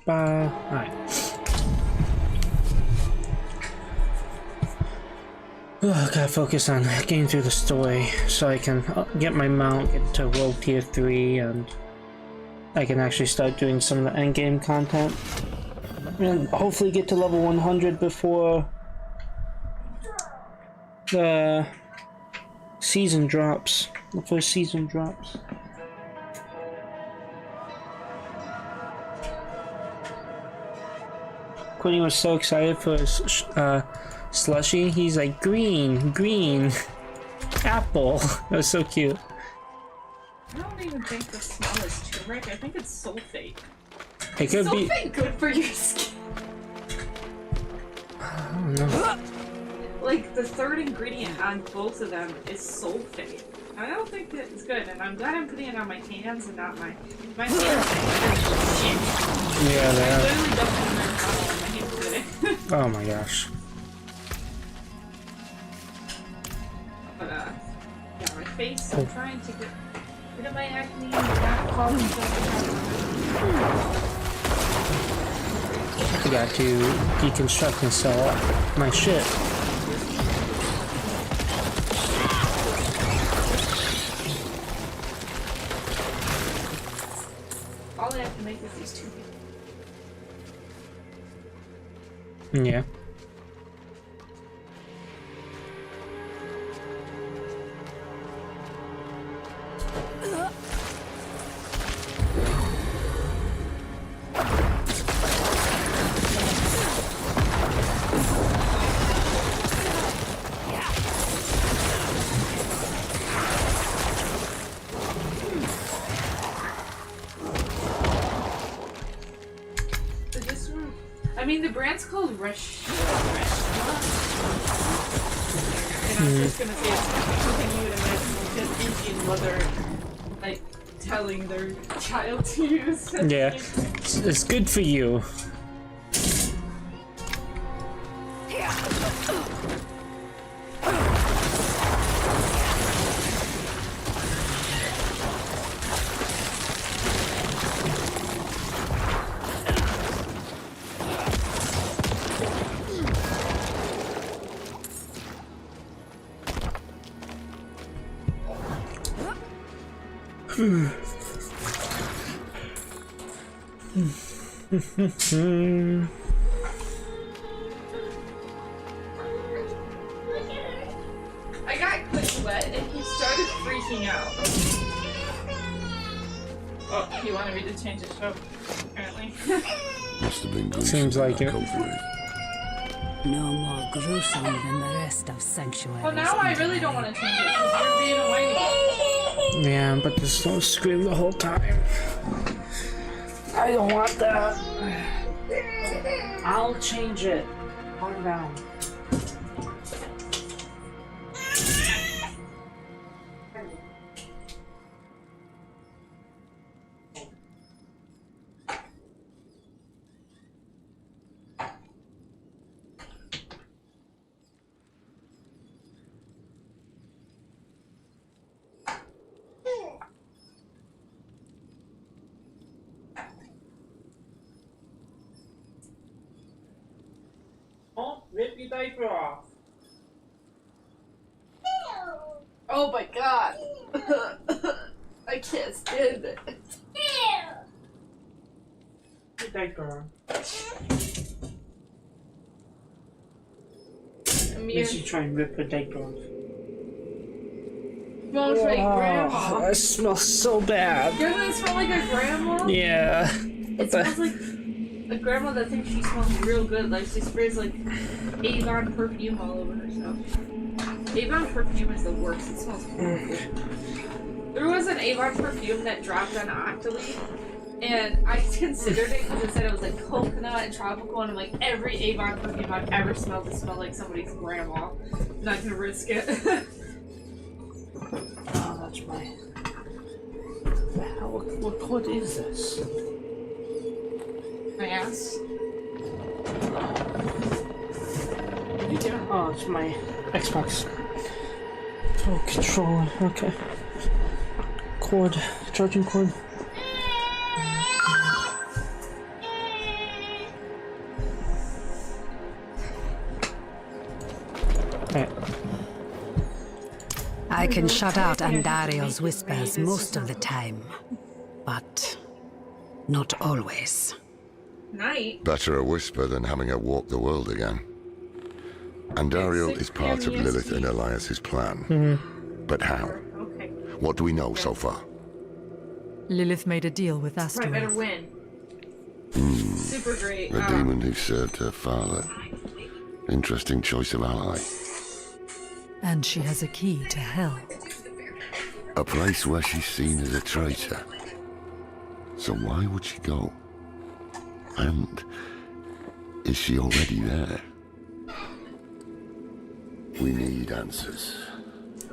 Alright. Oh, I gotta focus on getting through the story so I can get my mount, get to Rogue Tier 3, and I can actually start doing some of the endgame content. And hopefully get to level 100 before the season drops. The first season drops. Quinny was so excited for his slushy. He's like, green, green, apple. That was so cute. I don't even think the smell is turmeric. I think it's sulfate. It could be. Sulfate good for your skin. I don't know. Like the third ingredient on both of them is sulfate. I don't think that it's good, and I'm glad I'm putting it on my hands and not my hands. Shit. Yeah, they I are. literally dumped it in my bottle on my hands today. Oh my gosh. But yeah, my face. I'm trying to get rid of my acne and not call myself. I got to deconstruct and sell my shit. All I have to make is these two. Yeah. I mean, the brand's called Restaurant. And I'm just gonna say it's something you would imagine like an Indian mother, like, telling their child to use. Yeah. It's good for you. I got quick wet and he started freaking out. Oh, he wanted me to change the show, apparently. Must have been gruesome. Seems like it. No more gruesome than the rest of Sanctuary. Well, now I really don't want to change it because you're being a whitey. Yeah, but just don't scream the whole time. I don't want that. I'll change it. Calm down. Rip your diaper off. Oh my god. I can't stand it. Put your diaper on. Makes you try and rip her diaper off. Smells like grandma. That smells so bad. Doesn't it smell like a grandma? Yeah. It smells like a grandma that thinks she smells real good. Like she sprays like Avon perfume all over herself. Avon perfume is the worst. It smells horrible. There was an Avon perfume that dropped on Octoly, and I considered it because it said it was like coconut and tropical, and I'm like, every Avon perfume I've ever smelled to smell like somebody's grandma. I'm not gonna risk it. Oh, that's my. What is this? My ass. What are you doing? Oh, it's my Xbox. Oh, controller. Okay. Cord. Charging cord. I can shut out Andario's whispers most of the time, but not always. Night. Better a whisper than having her walk the world again. Andario is part of Lilith and Elias's plan. But how? Okay. What do we know so far? Lilith made a deal with I better Asteroid. win. Super great. The demon who served her father. Interesting choice of ally. And she has a key to hell. A place where she's seen as a traitor. So why would she go? And is she already there? We need answers.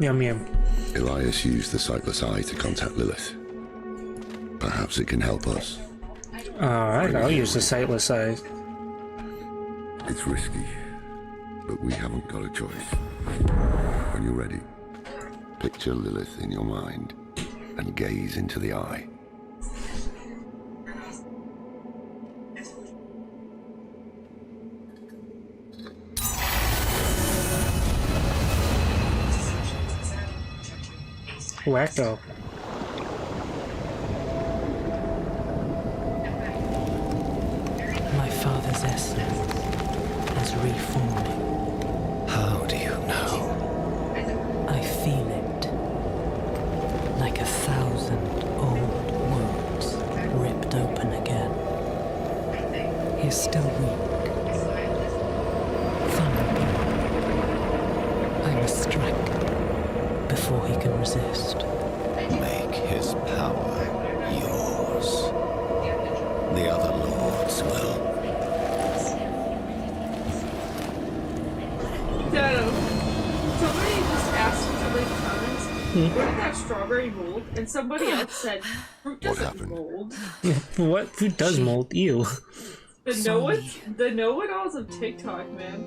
Yum yum. Elias used the sightless eye to contact Lilith. Perhaps it can help us. Alright, I'll use the sightless eye. It's risky, but we haven't got a choice. When you're ready, picture Lilith in your mind and gaze into the eye. Wacko. My father's essence is reforming. How do you know? I feel it. Like 1,000 old wounds ripped open again. He's still weak. Vulnerable. I must strike before he can resist. Make his power yours. The other lords will. Dado, somebody just asked somebody in the comments, where did that strawberry mold? And somebody else said, fruit doesn't happened? mold. What? Who does mold? You. The know-it-alls of TikTok, man.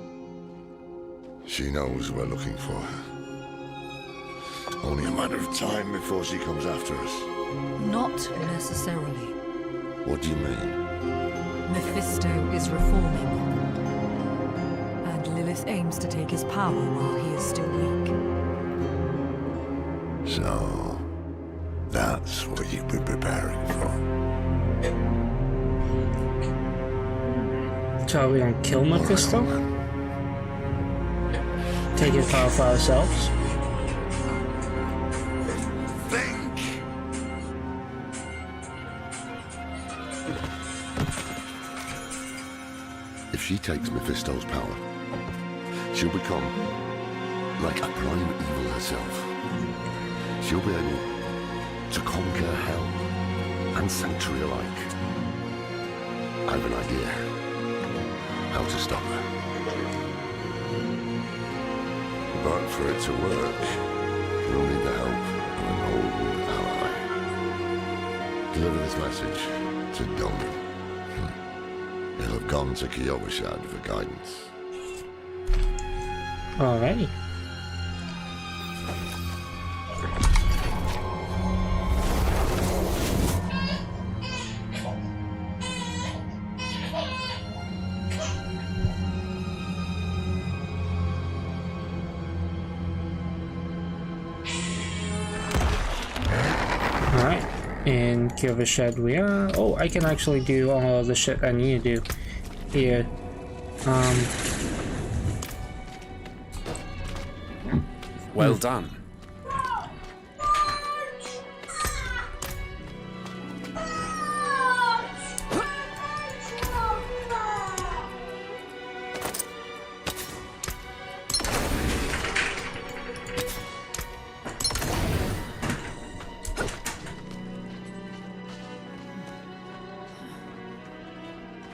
She knows we're looking for her. Only a matter of time before she comes after us. Not necessarily. What do you mean? Mephisto is reforming. And Lilith aims to take his power while he is still weak. So, that's what you've been preparing for. So are we gonna kill Mephisto? Take his power for ourselves? Think! If she takes Mephisto's power, she'll become like a prime evil herself. She'll be able to conquer hell and sanctuary alike. I have an idea how to stop her. But for it to work, we'll need the help of an old ally. Deliver this message to Doman. He'll have gone to Kiyoshad for guidance. Alrighty. Alright, in Kiyoshad we are. Oh, I can actually do all the shit I need to do here. Well done.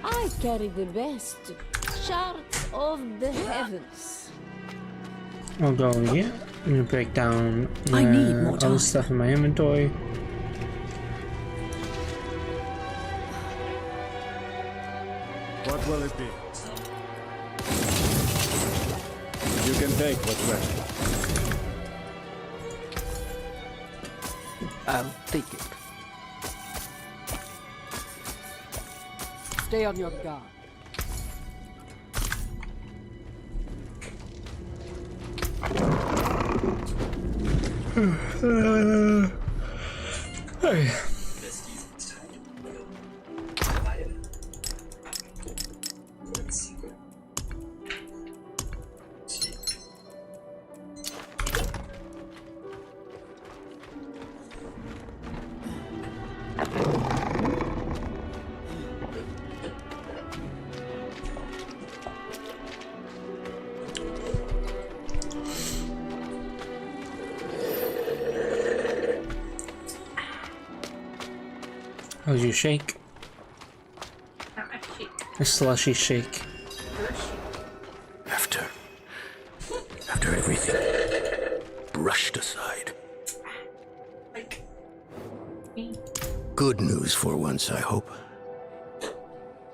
I carry the best shards of the heavens. I'll go over here. I'm gonna break down I need more all time. the stuff in my inventory. What will it be? You can take what's left. I'll take it. Stay on your guard. Hey. How's your shake? Not my shake. A slushy shake. After everything brushed aside. Like me. Good news for once, I hope.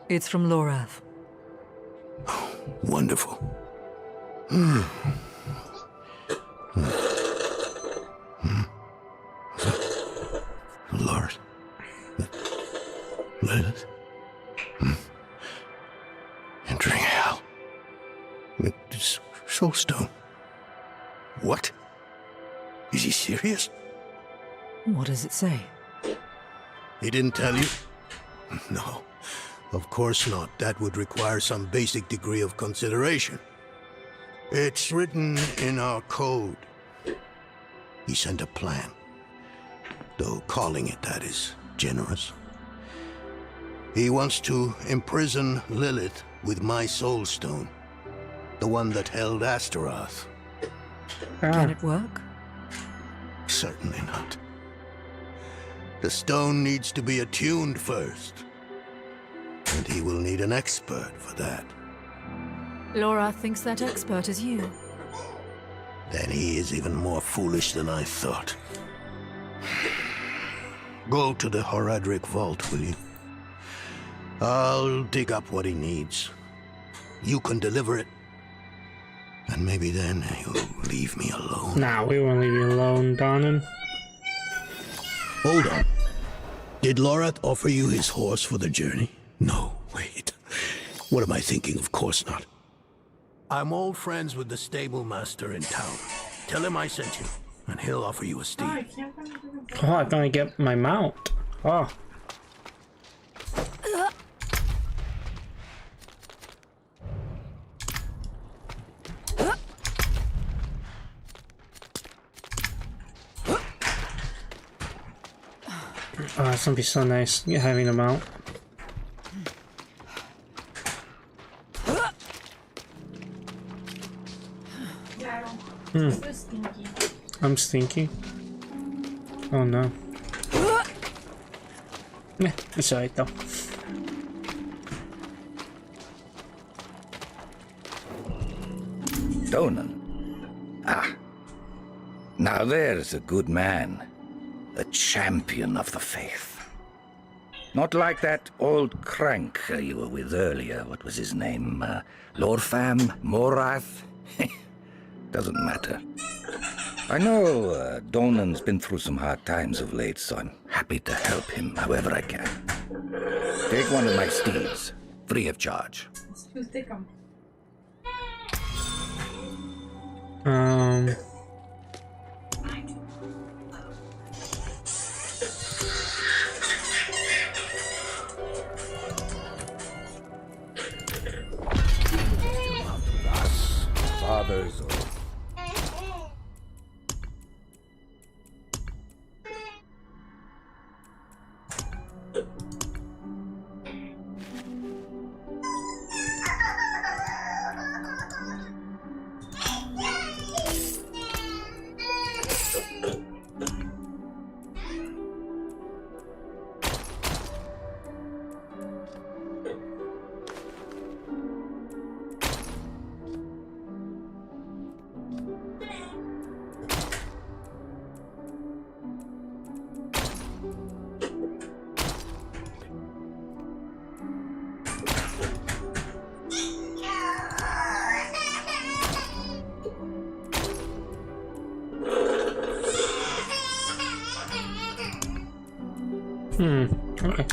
It's from Lorath. Wonderful. Lord. Lilith. Entering hell. It's Soulstone. What? Is he serious? What does it say? He didn't tell you? No, of course not. That would require some basic degree of consideration. It's written in our code. He sent a plan. Though calling it that is generous. He wants to imprison Lilith with my Soulstone. The one that held Astaroth. Can it work? Certainly not. The stone needs to be attuned first. And he will need an expert for that. Lorath thinks that expert is you. Then he is even more foolish than I thought. Go to the Horadric vault, will you? I'll dig up what he needs. You can deliver it. And maybe then he'll leave me alone. Nah, we won't leave you alone, darling. Hold on. Did Lorath offer you his horse for the journey? No, wait. What am I thinking? Of course not. I'm old friends with the stable master in town. Tell him I sent you, and he'll offer you a steed. Oh, I can't find the Oh, I finally get my mount. Oh. Oh, it's gonna be so nice having them out. So stinky. I'm stinky. Oh no. Yeah, it's alright though. Donan. Ah. Now there's a good man. A champion of the faith. Not like that old crank you were with earlier. What was his name? Lorfam? Morath? Doesn't matter. I know Donan's been through some hard times of late, so I'm happy to help him however I can. Take one of my steeds, free of charge. It's too thick. Father's oath. Okay.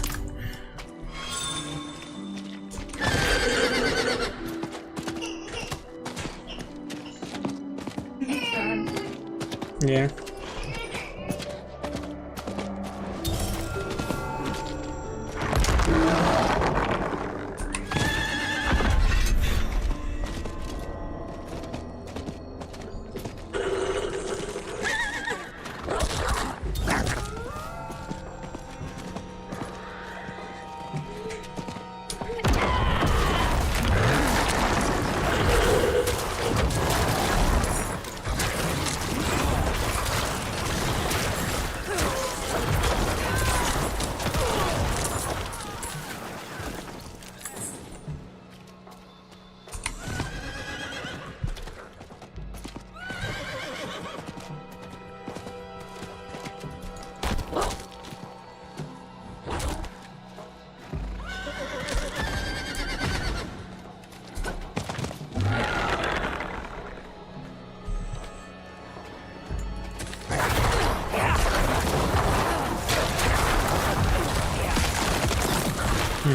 Yeah. Oh,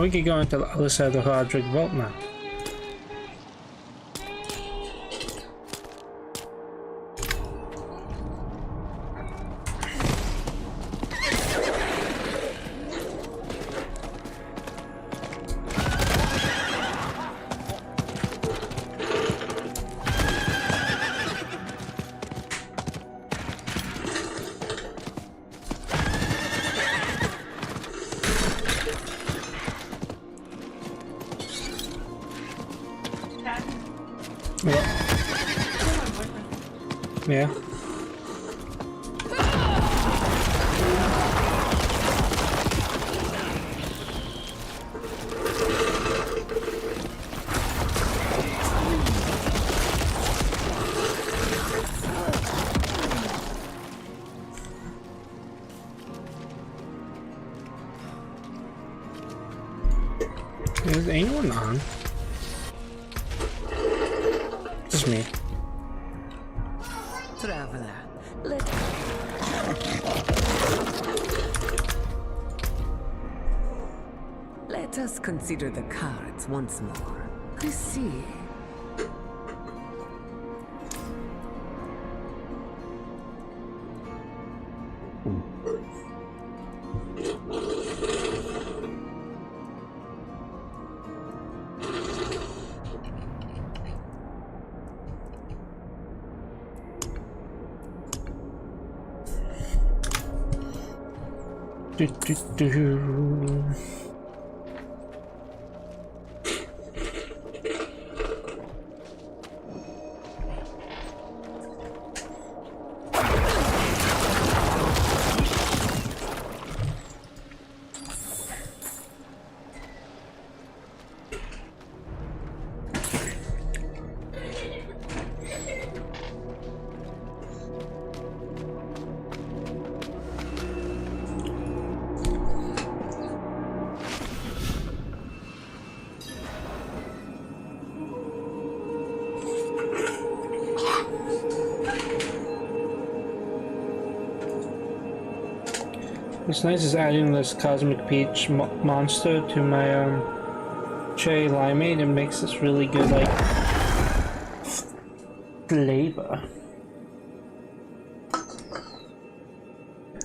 we could go into the other side of the Roderick Vault now. Yeah. Is anyone on? Just me. Traveler, let us consider the cards once more. I see. Do. What's nice is adding this Cosmic Peach monster to my cherry limeade. It makes this really good like flavor.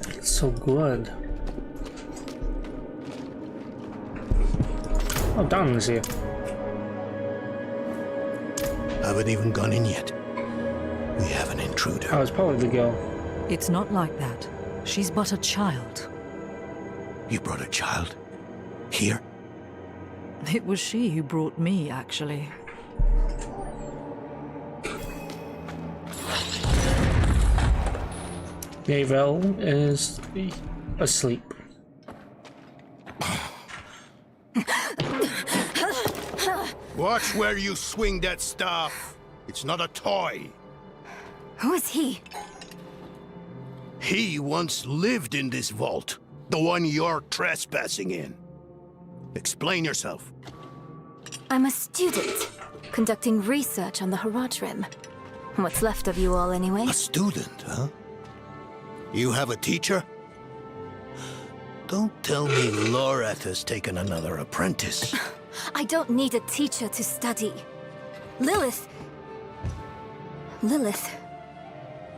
It's so good. Oh, Don is here. Haven't even gone in yet. We have an intruder. Oh, it's probably the girl. It's not like that. She's but a child. You brought a child? Here? It was she who brought me, actually. Gavel is asleep. Watch where you swing that staff. It's not a toy. Who is he? He once lived in this vault. The one you're trespassing in. Explain yourself. I'm a student, conducting research on the Haradrim. What's left of you all, anyway? A student, huh? You have a teacher? Don't tell me Loreth has taken another apprentice. I don't need a teacher to study. Lilith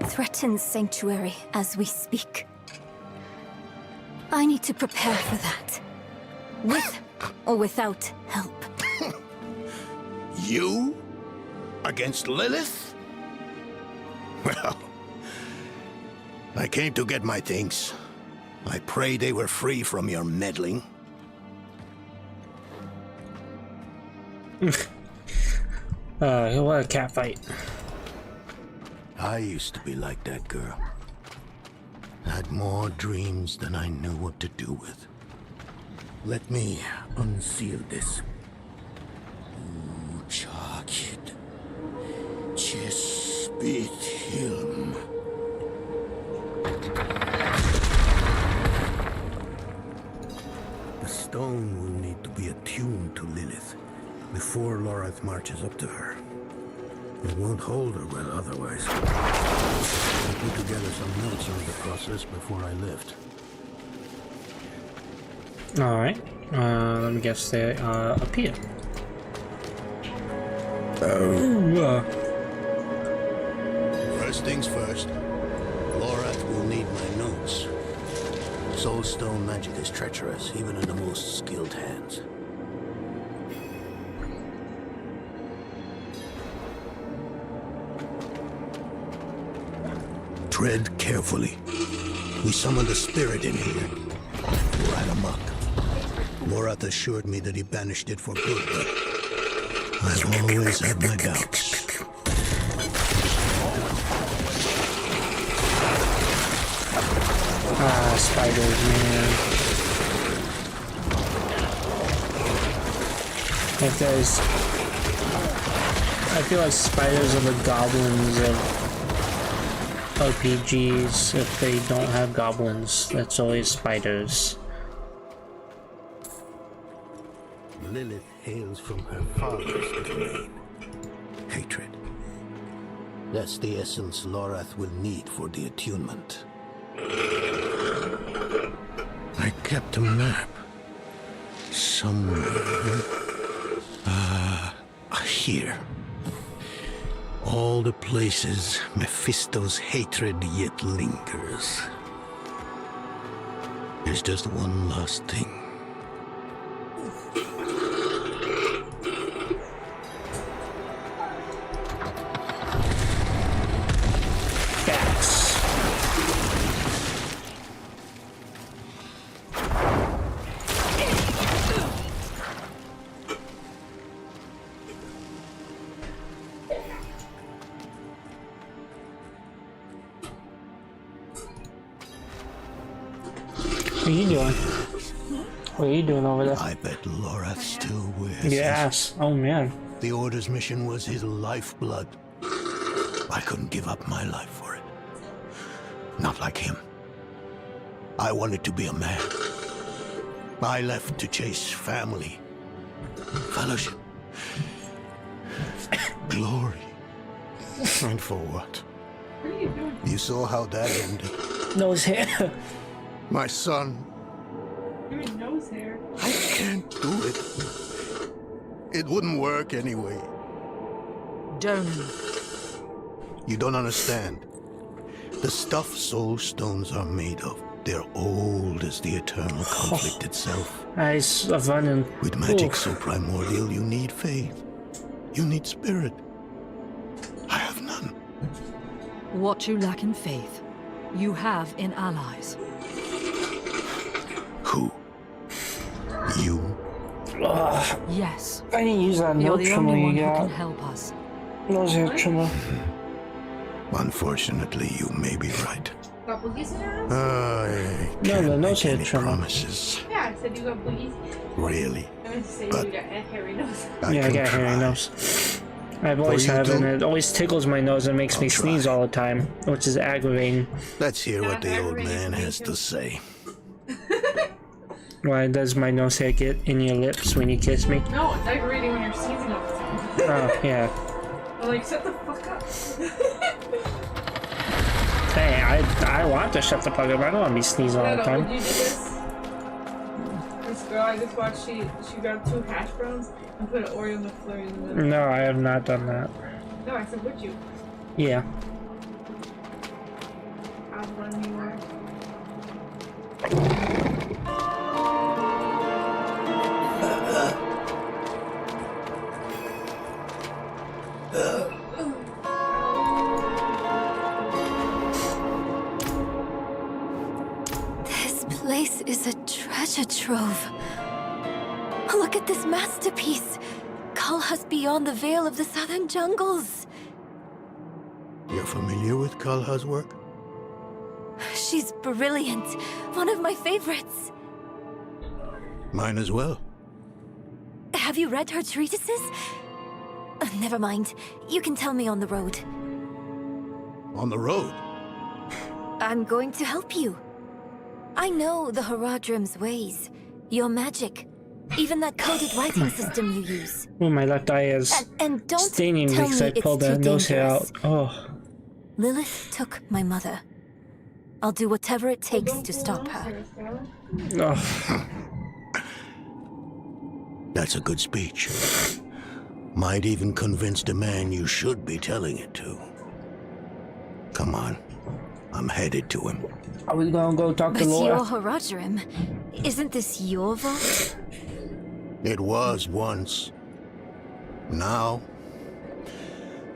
threatens Sanctuary as we speak. I need to prepare for that. With or without help. You? Against Lilith? Well, I came to get my things. I pray they were free from your meddling. What a cat fight. I used to be like that girl. Had more dreams than I knew what to do with. Let me unseal this. Ooh, Chakid. Chis. Beat him. The stone will need to be attuned to Lilith before Lorath marches up to her. It won't hold her well otherwise. I put together some notes on the process before I left. Alright. Let me guess they are up here. First things first, Lorath will need my notes. Soulstone magic is treacherous, even in the most skilled hands. Tread carefully. We summoned a spirit in here. Right amok. Lorath assured me that he banished it for good, but I've always had my doubts. Ah, spiders, man. If there's... I feel like spiders are the goblins of RPGs. If they don't have goblins, that's always spiders. Lilith hails from her father's domain. Hatred. That's the essence Lorath will need for the attunement. I kept a map. Somewhere. Here. All the places Mephisto's hatred yet lingers. There's just one last thing. What are you doing? What are you doing over there? I bet Lorath still wears Yes. Oh man. The Order's mission was his lifeblood. I couldn't give up my life for it. Not like him. I wanted to be a man. I left to chase family, fellowship, glory. And for what? What are you doing? You saw how that ended. Nose hair. My son. Your nose hair. I can't do it. It wouldn't work anyway. Donan. You don't understand. The stuff soul stones are made of, they're old as the eternal conflict itself. Eyes of running. With magic so primordial, you need faith. You need spirit. I have none. What you lack in faith, you have in allies. Who? You? Yes. I didn't use that You're note the trimmer only one you who can got. help us. Nose hair trimmer. Unfortunately, you may be right. Got boogies in your nose? I No, can't the make nose hair any trimmer. promises. Yeah, I said you got boogies. Really? I meant to say But you got a hairy nose. Yeah, I can got a hairy try. nose. I've always you had it, do? and it always tickles my nose and makes I'll me sneeze try. all the time, which is aggravating. Let's hear what Not the old aggravating man for me has too. to say. Why does my nose hair get in your lips when you kiss me? No, it's aggravating when you're sneezing all the time. Oh, yeah. I'm like, shut the fuck up. Hey, I want to shut the fuck up. I don't want to be sneezing all the Would time. you do this? This girl I just watched, she grabbed 2 hash browns and put an Oreo McFlurry in the middle. No, I have not done that. No, I said, would you? Yeah. How fun you are. This place is a treasure trove. Look at this masterpiece. Kalha's beyond the veil of the southern jungles. You're familiar with Kalha's work? She's brilliant. One of my favorites. Mine as well. Have you read her treatises? Never mind. You can tell me on the road. on the road. I'm going to help you. I know the Haradrim's ways, your magic, even that coded writing system you use. Oh, my left eye is And don't staining tell because me I it's pulled too that nose hair dangerous. out. Oh. Lilith took my mother. I'll do whatever it takes to stop her. Oh. That's a good speech. Might even convince the man you should be telling it to. Come on. I'm headed to him. Are we gonna go talk to But Laura? you're Haradrim. Isn't this your vault? It was once. Now,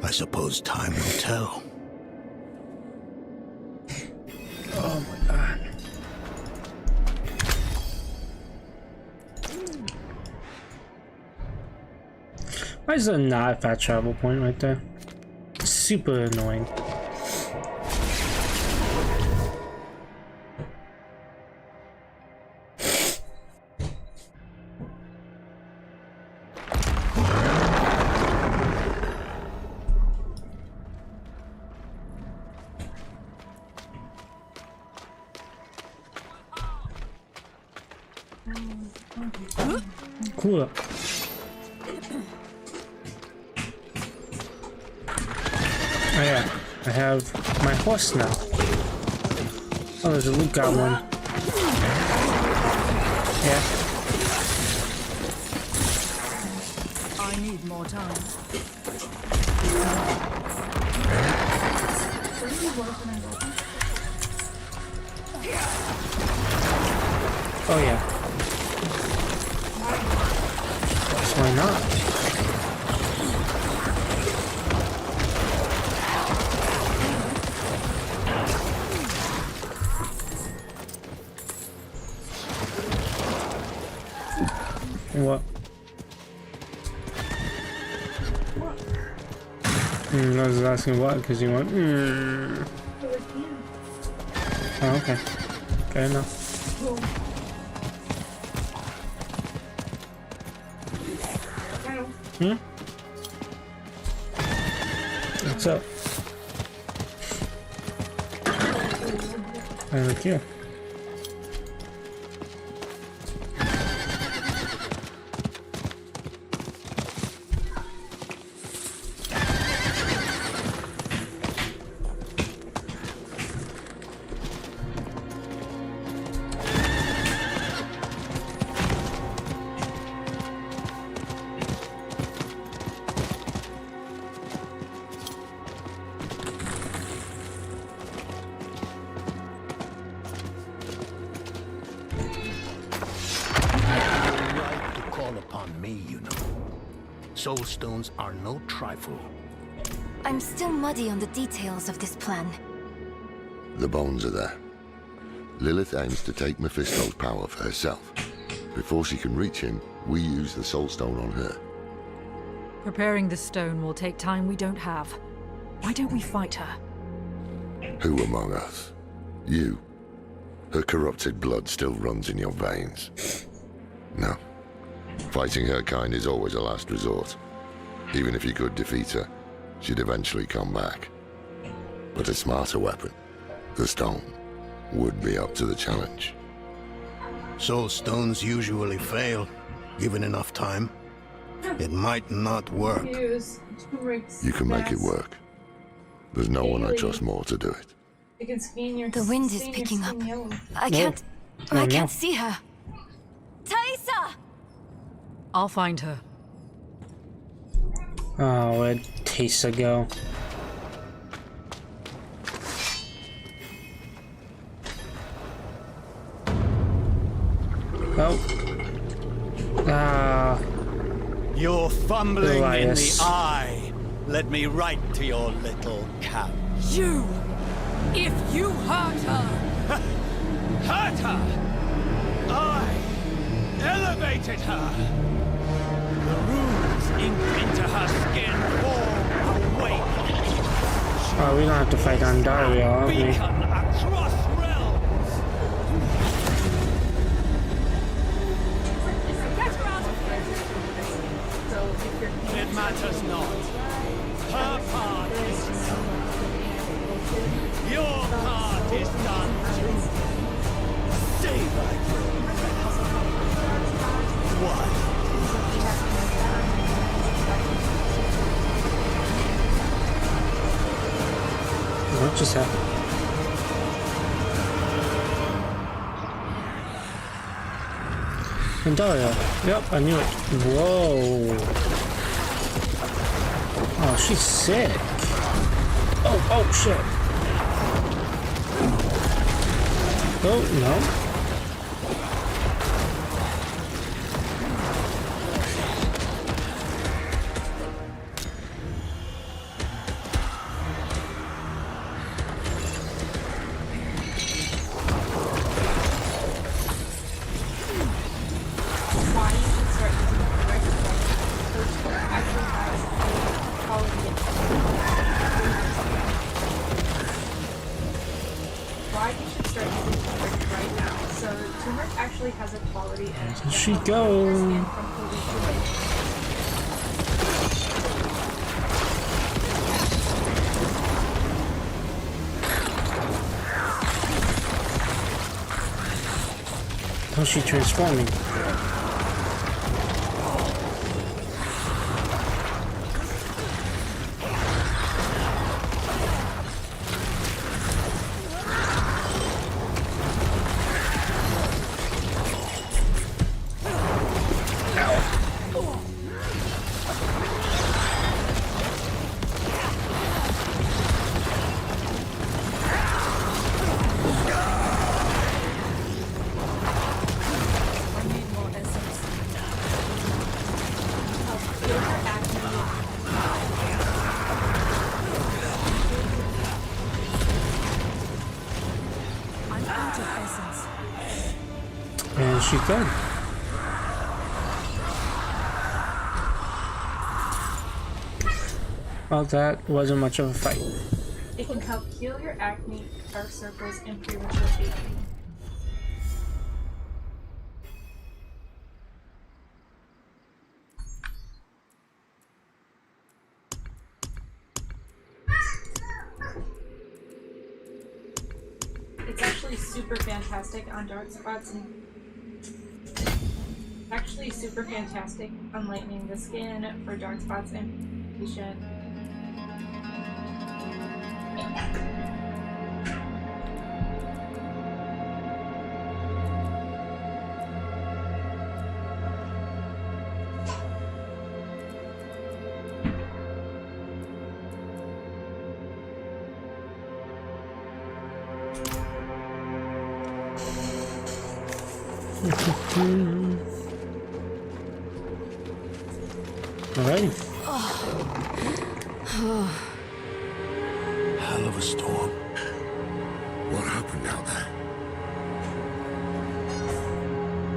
I suppose time will tell. Oh my god. Why is there not a fast travel point right there? Super annoying. Cool. Oh yeah, I have my horse now. Oh, there's a loot goblin. Yeah. I need more time. Oh yeah. Why not? What? I was asking what because you went. Oh, okay. Fair enough. What's up? I look here. Soulstones are no trifle. I'm still muddy on the details of this plan. The bones are there. Lilith aims to take Mephisto's power for herself. Before she can reach him, we use the Soulstone on her. Preparing the stone will take time we don't have. Why don't we fight her? Who among us? You. Her corrupted blood still runs in your veins. No. Fighting her kind is always a last resort. Even if you could defeat her, she'd eventually come back. But a smarter weapon, the stone, would be up to the challenge. Soulstones usually fail, given enough time. It might not work. You can make it work. There's no one I trust more to do it. The wind is picking up. I can't see her. Thaisa! I'll find her. Oh, where'd Thaisa go? Oh. Ah. You're fumbling Elias. in the eye. Let me write to your little couch. You! If you hurt her! Hurt her! I elevated her! The runes inked into her skin fall awake. Oh, we don't have to fight Andaria, are we? Beacon across realms! Get her out of here! It matters not. Her part is done. is none to save thy Why? What just happened? Pandaria. Yep, I knew it. Whoa. Oh, she's sick. Oh, shit. Oh, no. She go. How's she transforming? And she's gone. Well, that wasn't much of a fight. It can help heal your acne, dark circles, and premature aging. It's actually super fantastic on dark spots and on lightening the skin for dark spots and pigmentation. Alright. Hell of a storm. What happened out there?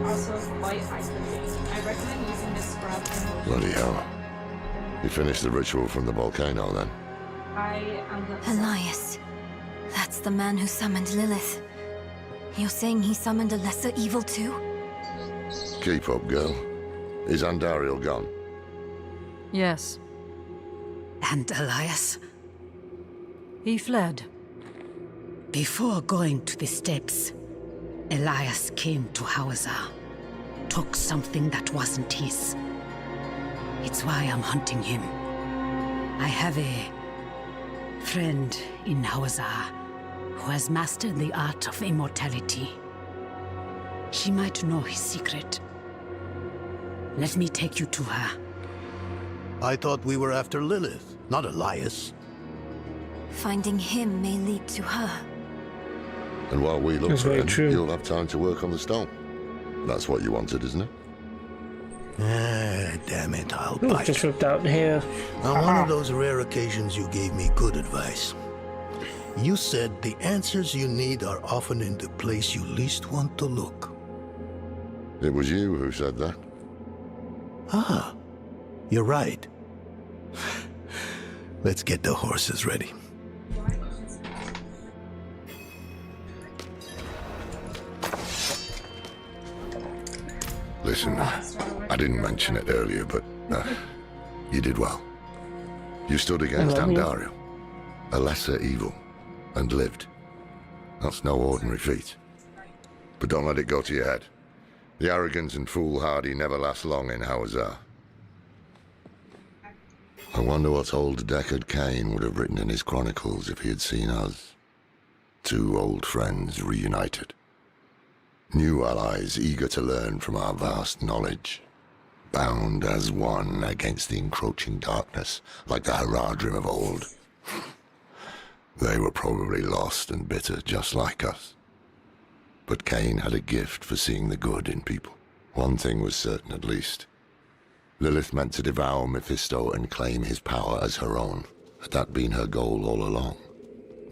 Also quite isolating. I recommend using this scrub and Bloody hell. You finished the ritual from the volcano then? I am the Elias. That's the man who summoned Lilith. You're saying he summoned a lesser evil too? Keep up, girl. Is Andariel gone? Yes. And Elias? He fled. Before going to the steps, Elias came to Hauser, took something that wasn't his. It's why I'm hunting him. I have a friend in Hauser who has mastered the art of immortality. She might know his secret. Let me take you to her. I thought we were after Lilith, not Elias. Finding him may lead to her. And while we look That's for very him, true. you'll have time to work on the stone. That's what you wanted, isn't it? Ah, damn it, I'll Ooh, bite. just ripped out here. On one of those rare occasions you gave me good advice. You said the answers you need are often in the place you least want to look. It was you who said that. Ah, you're right. Let's get the horses ready. Listen, I didn't mention it earlier, but you did well. You stood against love you. Andariel, a lesser evil, and lived. That's no ordinary feat. But don't let it go to your head. The arrogance and foolhardy never last long in Hawazar. I wonder what old Deckard Cain would have written in his chronicles if he had seen us. Two old friends reunited. New allies eager to learn from our vast knowledge. Bound as one against the encroaching darkness, like the Haradrim of old. They were probably lost and bitter, just like us. But Cain had a gift for seeing the good in people. One thing was certain, at least. Lilith meant to devour Mephisto and claim his power as her own. Had that been her goal all along?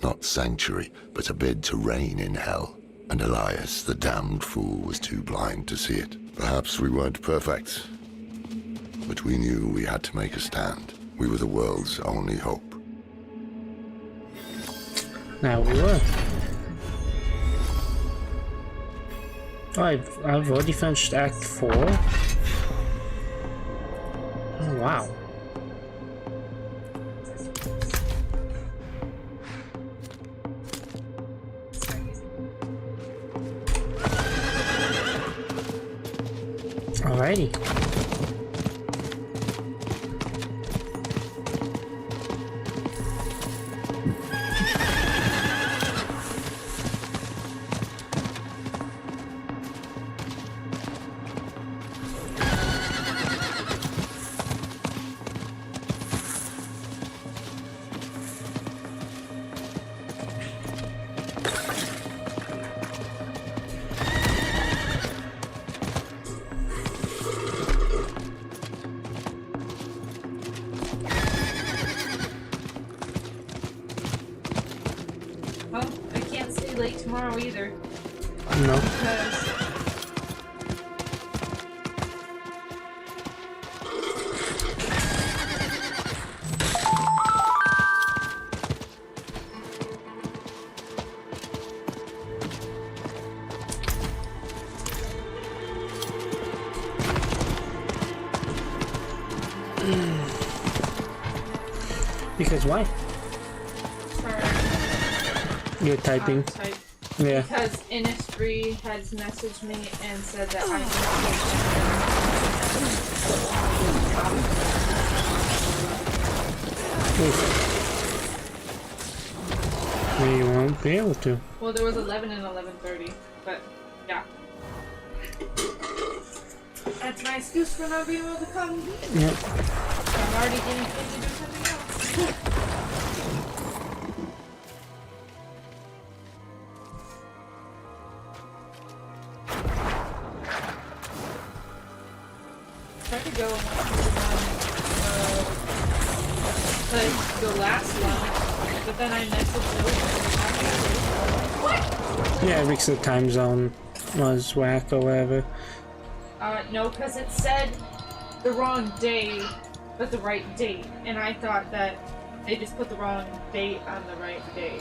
Not sanctuary, but a bid to reign in hell. And Elias, the damned fool, was too blind to see it. Perhaps we weren't perfect, but we knew we had to make a stand. We were the world's only hope. Now we were. Oh, I've already finished Act 4. Oh, wow. Alrighty. Well, I can't stay late tomorrow either. No. Because Because why? You're typing. type. Yeah. Because Innisfree has messaged me and said that I need to. You won't be able to. Well, there was 11 and 11:30, but yeah. That's my excuse for not being able to come. Yep. I'm already getting paid to do something else. I tried to go and watch the last one, but then I messaged What? Yeah, because the time zone was whack or whatever. No, because it said the wrong day, but the right date, and I thought that they just put the wrong date on the right day.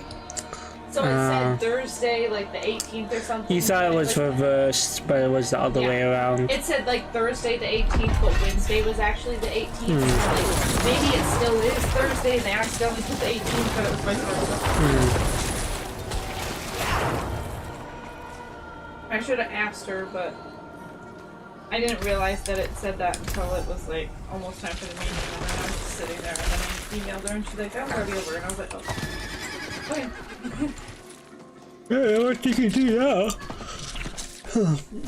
So it said Thursday, like the 18th or something. You thought it was reversed, but it was the other way around. It said like Thursday the 18th, but Wednesday was actually the 18th. Like, maybe it still is Thursday, and they accidentally put the 18th, but it was vice versa. I should have asked her, but I didn't realize that it said that until it was like almost time for the meeting, and then I was just sitting there, and then I emailed her, and she's like, "I'm already over," and I was like, "Oh, okay." Yeah, what you can do now?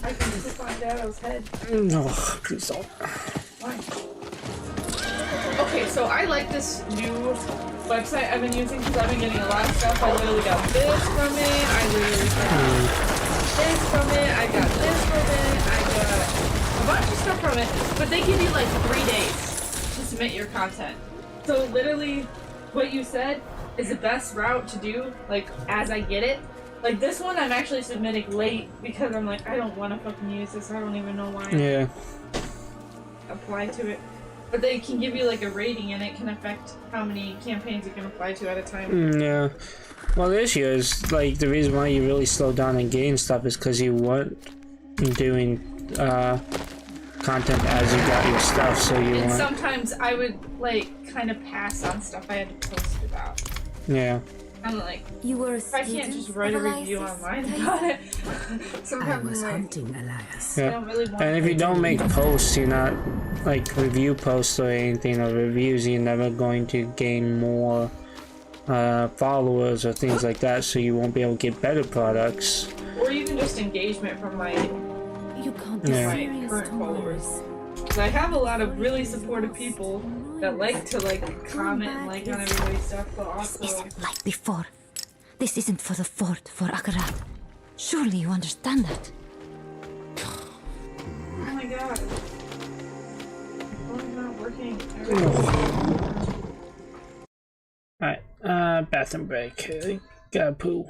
I can just find Daddo's head. No, please don't. Why? Okay, so I like this new website I've been using because I've been getting a lot of stuff. I literally got this from it. I literally got this from it. I got this from it. I got a bunch of stuff from it. But they give you like 3 days to submit your content. So literally, what you said is the best route to do, like, as I get it. Like, this one I'm actually submitting late because I'm like, I don't want to fucking use this. I don't even know why I apply to it. But they can give you, like, a rating, and it can affect how many campaigns you can apply to at a time. Yeah. Well, the issue is, like, the reason why you really slow down and gain stuff is because you weren't doing, content as you got your stuff, so you And want... sometimes I would, like, kind of pass on stuff I had to post about. Yeah. I'm like, You were a if I can't just write a review online about it, I sometimes was I'm like, hunting Elias. I Yeah. don't really want And if you don't make posts, you're not like review posts or anything or reviews, you're never going to gain more followers or things like that, so you won't be able to get better products. or even just engagement from my You can't be Yeah. serious, current followers. Thomas. Because I have a lot of really supportive people that like to like comment and like on everybody's stuff, but This also isn't like before. This isn't for the fort, for Akarat. Surely you understand that. oh my god, phone's not working. Alright, bathroom break. Gotta poo.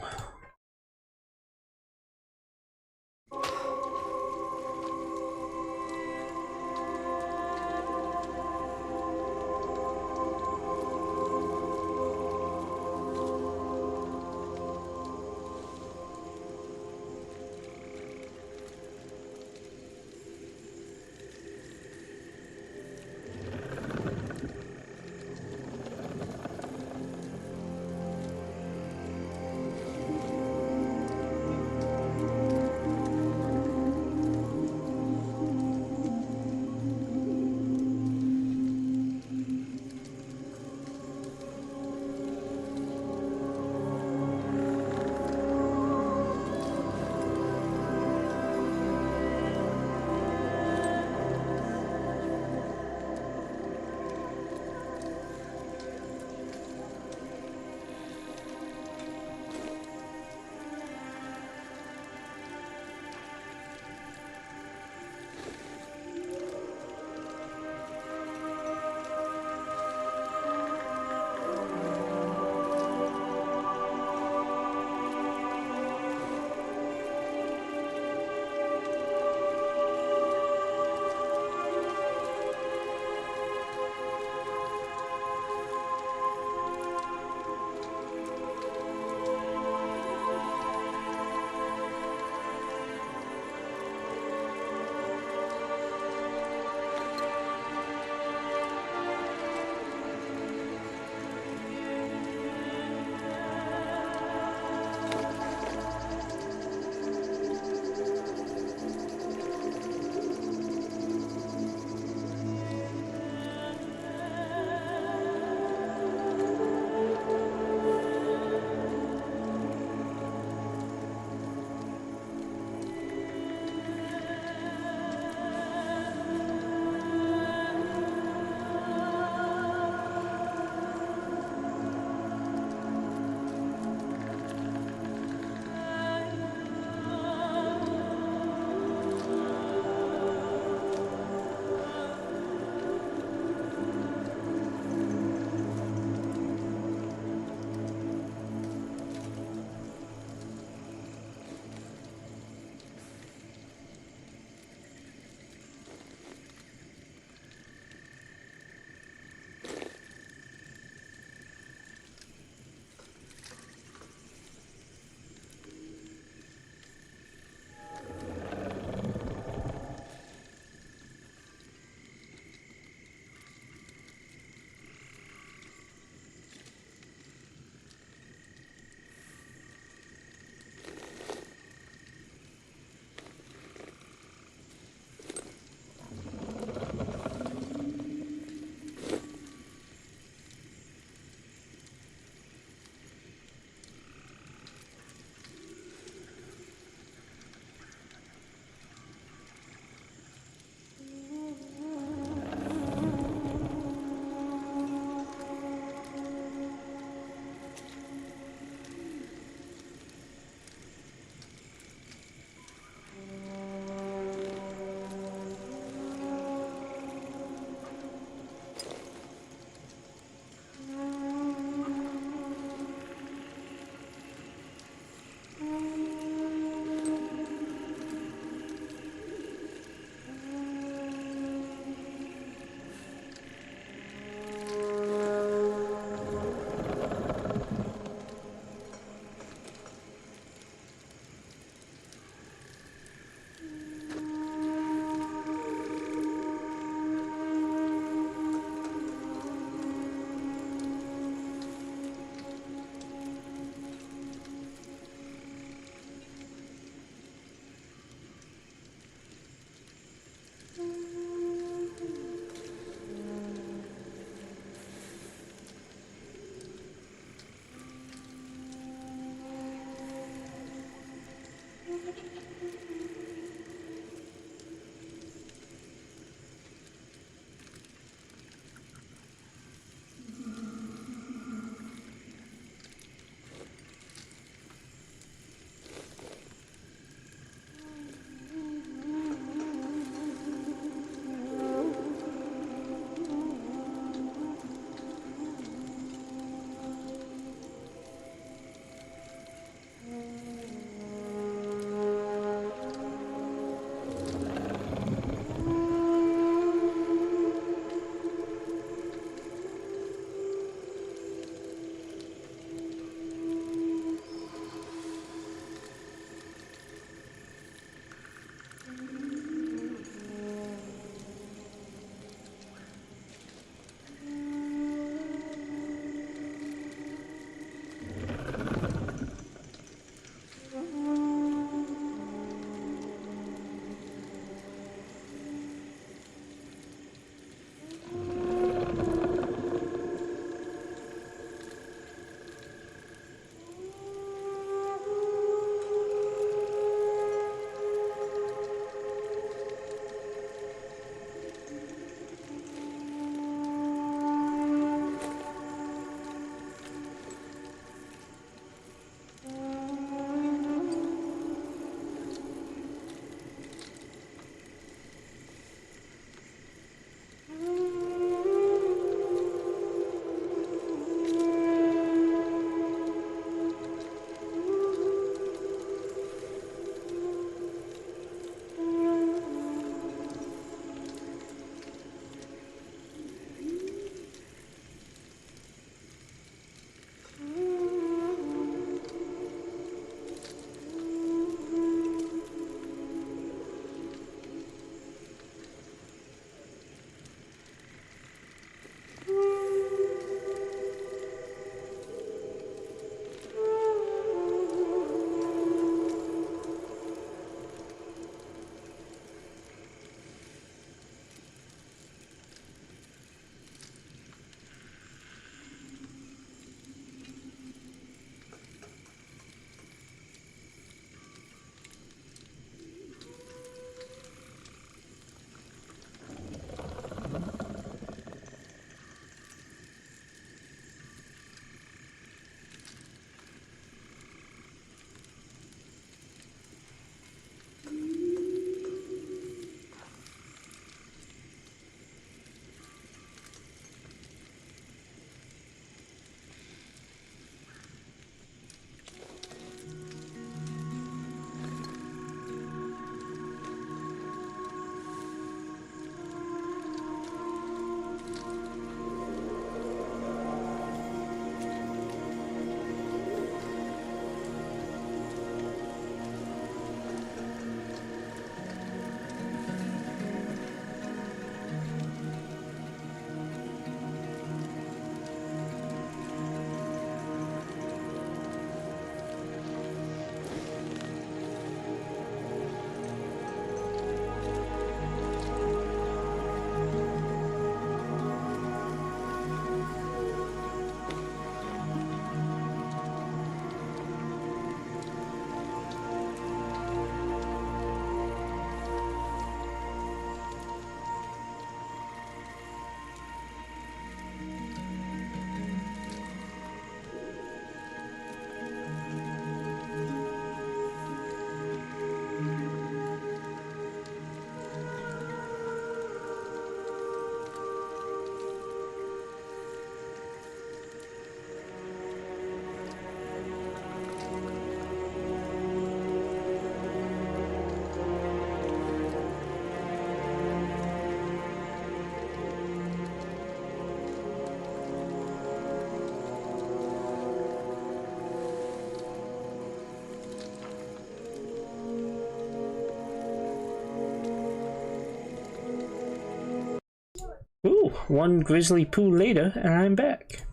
Ooh, one grizzly poo later, and I'm back.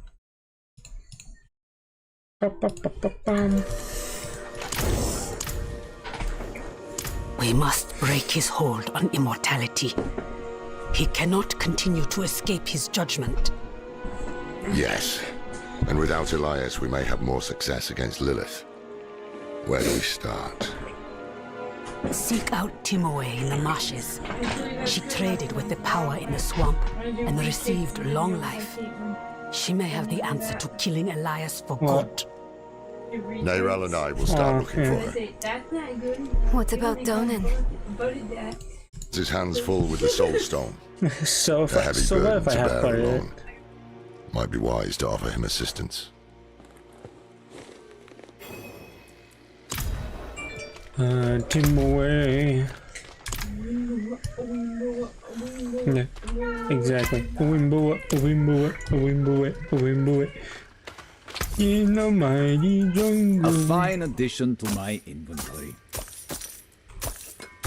We must break his hold on immortality. He cannot continue to escape his judgment. Yes, and without Elias we may have more success against Lilith. Where do we start? Seek out Timoe in the marshes. She traded with the power in the swamp and received long life. She may have the answer to killing Elias for good. Nairal and I will start looking for her. What about Donan? His hands full with the soul stone. So if A heavy what burden if I to have bear quite a alone. Might be wise to offer him assistance. Timoe. Yeah, exactly. Wimbo it. In the mighty jungle. A fine addition to my inventory.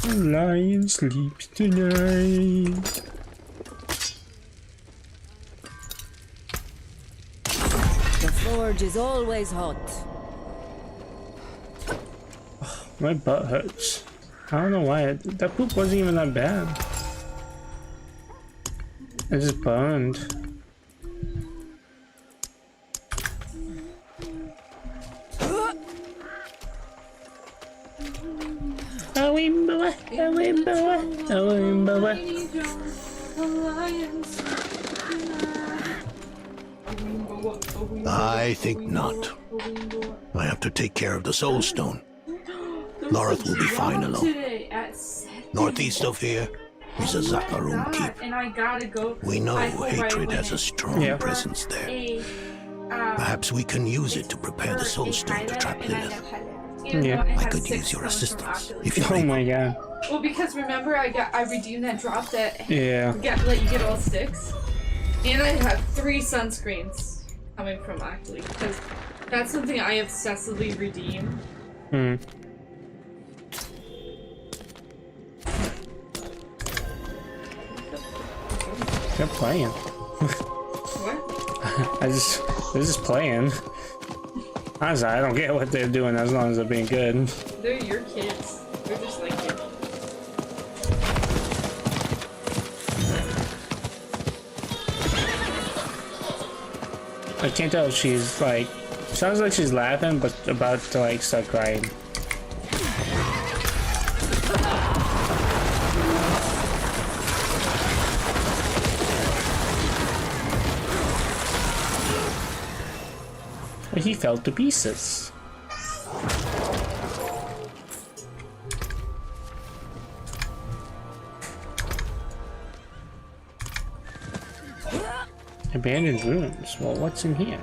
The lion sleeps tonight. The forge is always hot. My butt hurts. I don't know why. That poop wasn't even that bad. It just burned. A wimbo, a wimbo, a wimbo. I think not. I have to take care of the soul stone. Loreth will be fine alone. Northeast of here is a Zakarum keep. We know hatred has a strong presence there. Perhaps we can use it to prepare the soul stone to trap Lilith. Yeah. I could use your assistance if you Oh my god. Well, because remember I redeemed that drop that let you get all 6, and I have 3 sunscreens coming from actually because that's something I obsessively redeem. They're playing. What? They're just playing. Honestly, I don't get what they're doing as long as they're being good. They're your kids. They're just like you. I can't tell if she's like, sounds like she's laughing, but about to like start crying. He fell to pieces. Abandoned ruins. Well, what's in here?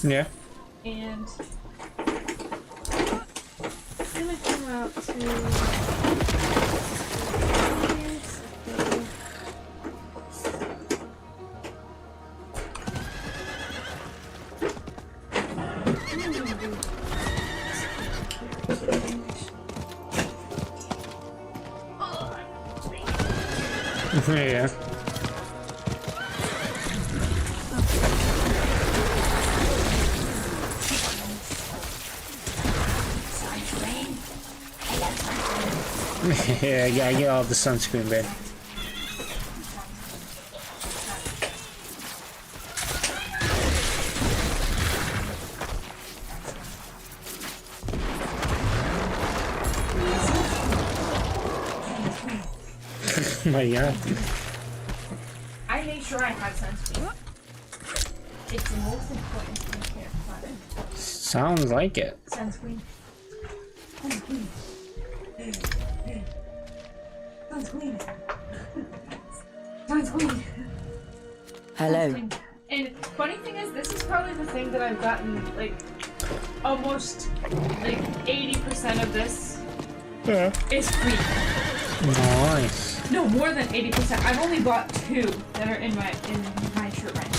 Yeah. And I'm gonna come out to Yeah. Yeah, I get all the sunscreen, babe. Oh my god. I made sure I had sunscreen. It's the most important skincare. Sounds like it. Sunscreen. Sunscreen. Sunscreen. Sunscreen. Hello. Sunscreen. And funny thing is, this is probably the thing that I've gotten like almost like 80% of this is free. Nice. No, more than 80%. I've only bought 2 that are in my shirt right now.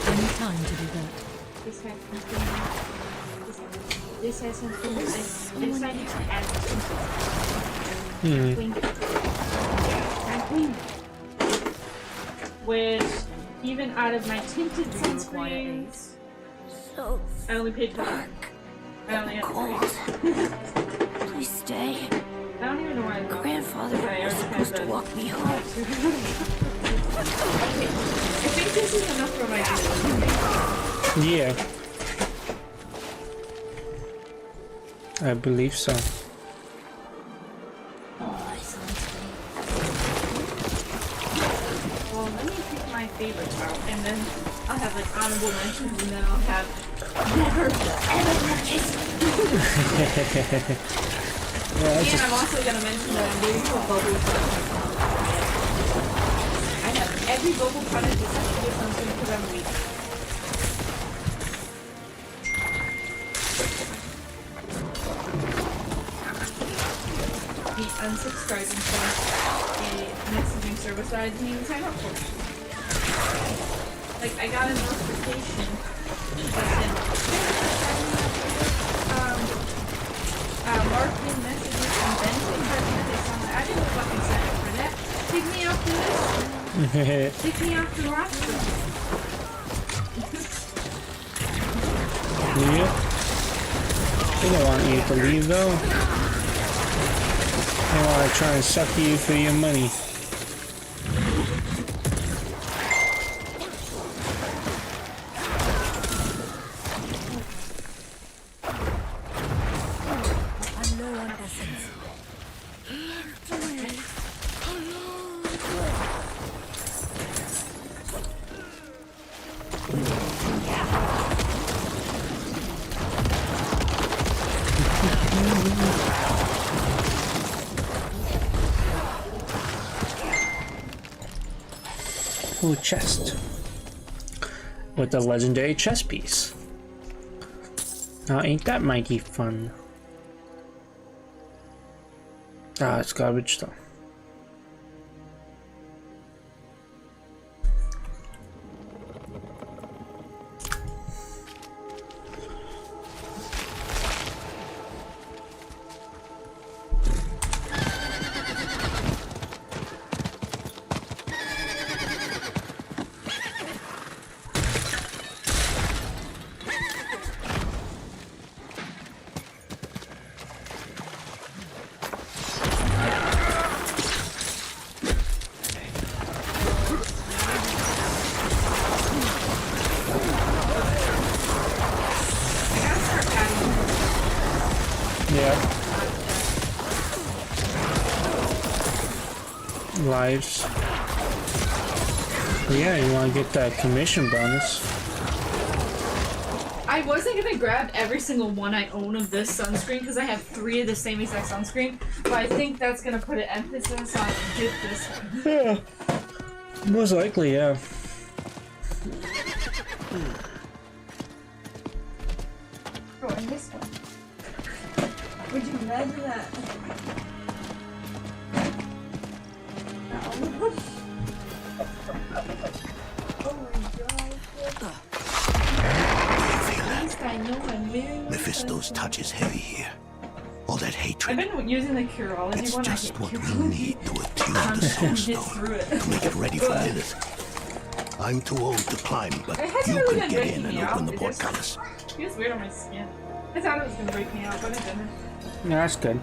Any time to do that. This has something. This I need to add something. Queen. Which, even out of my tinted sunscreens, I only paid for that. I only had 3. Please stay. I don't even know why I got Grandfather was supposed to walk me home. I think this is enough for my dude. Yeah. I believe so. Well, let me pick my favorites out, and then I'll have like honorable mentions, and then I'll have never ever touches. And I'm also gonna mention that I'm waiting for bubble product. I have every bubble product except for this sunscreen because I'm weak. The unsubscribing from a messaging service that I didn't even sign up for. Like, I got a notification that said, marketing messages from Benson Cosmetics on I didn't fucking sign up for that. Take me off the list. Take me off the roster. Yeah. They don't want you to leave though. They want to try and suck you for your money. Ooh, chest. With the legendary chest piece. Now ain't that mighty fun. Ah, it's garbage though. Lives. But yeah, you want to get that commission bonus. I wasn't gonna grab every single one I own of this sunscreen because I have 3 of the same exact sunscreen, but I think that's gonna put an emphasis on get this one. Yeah. Most likely, yeah. Oh, and this one. Would you imagine that? Mephisto's touch is heavy here. All that hatred. I've been using the Curology It's one. just what we need to attune the Soul Stone to make it ready for Lilith. I'm too old to climb, but you really could get in and open the portcullis. It feels weird on my skin. I thought it was gonna break me out, but it didn't. Yeah, that's good.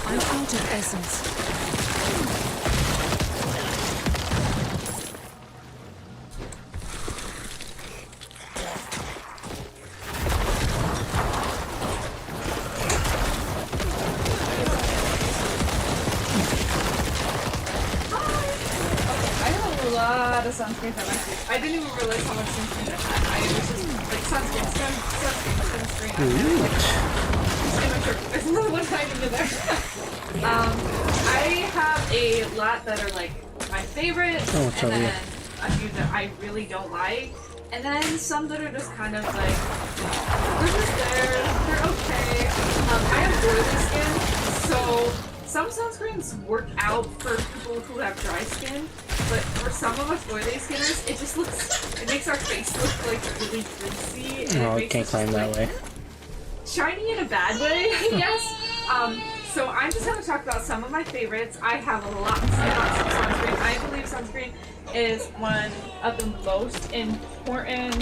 I'm out of essence. Sunscreen on my face. I didn't even realize how much sunscreen I had. I was just like sunscreen. There's another one hiding in there. I have a lot that are like my favorites, and then a few that I really don't like, and then some that are just kind of like they're just there. They're okay. I have oily skin, so some sunscreens work out for people who have dry skin, but for some of us oily skinners, it just looks, it makes our face look like really greasy. And oh, it can't climb that way. Shiny in a bad way, yes. So I'm just going to talk about some of my favorites. I have a lot to say about sunscreen. I believe sunscreen is one of the most important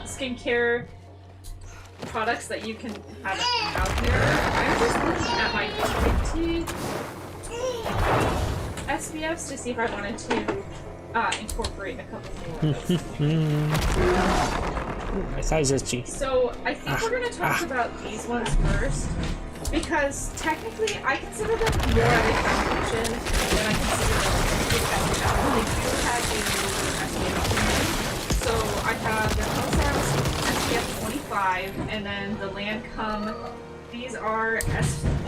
skincare products that you can have out there. I'm just looking at my tinted SPFs to see if I wanted to incorporate a couple more. My thigh's itchy. So I think we're going to talk about these ones first, because technically I consider them more of a foundation than I consider them a SPF. They do have a little SPF. So I have the Cosrx SPF 25, and then the Lancome. These are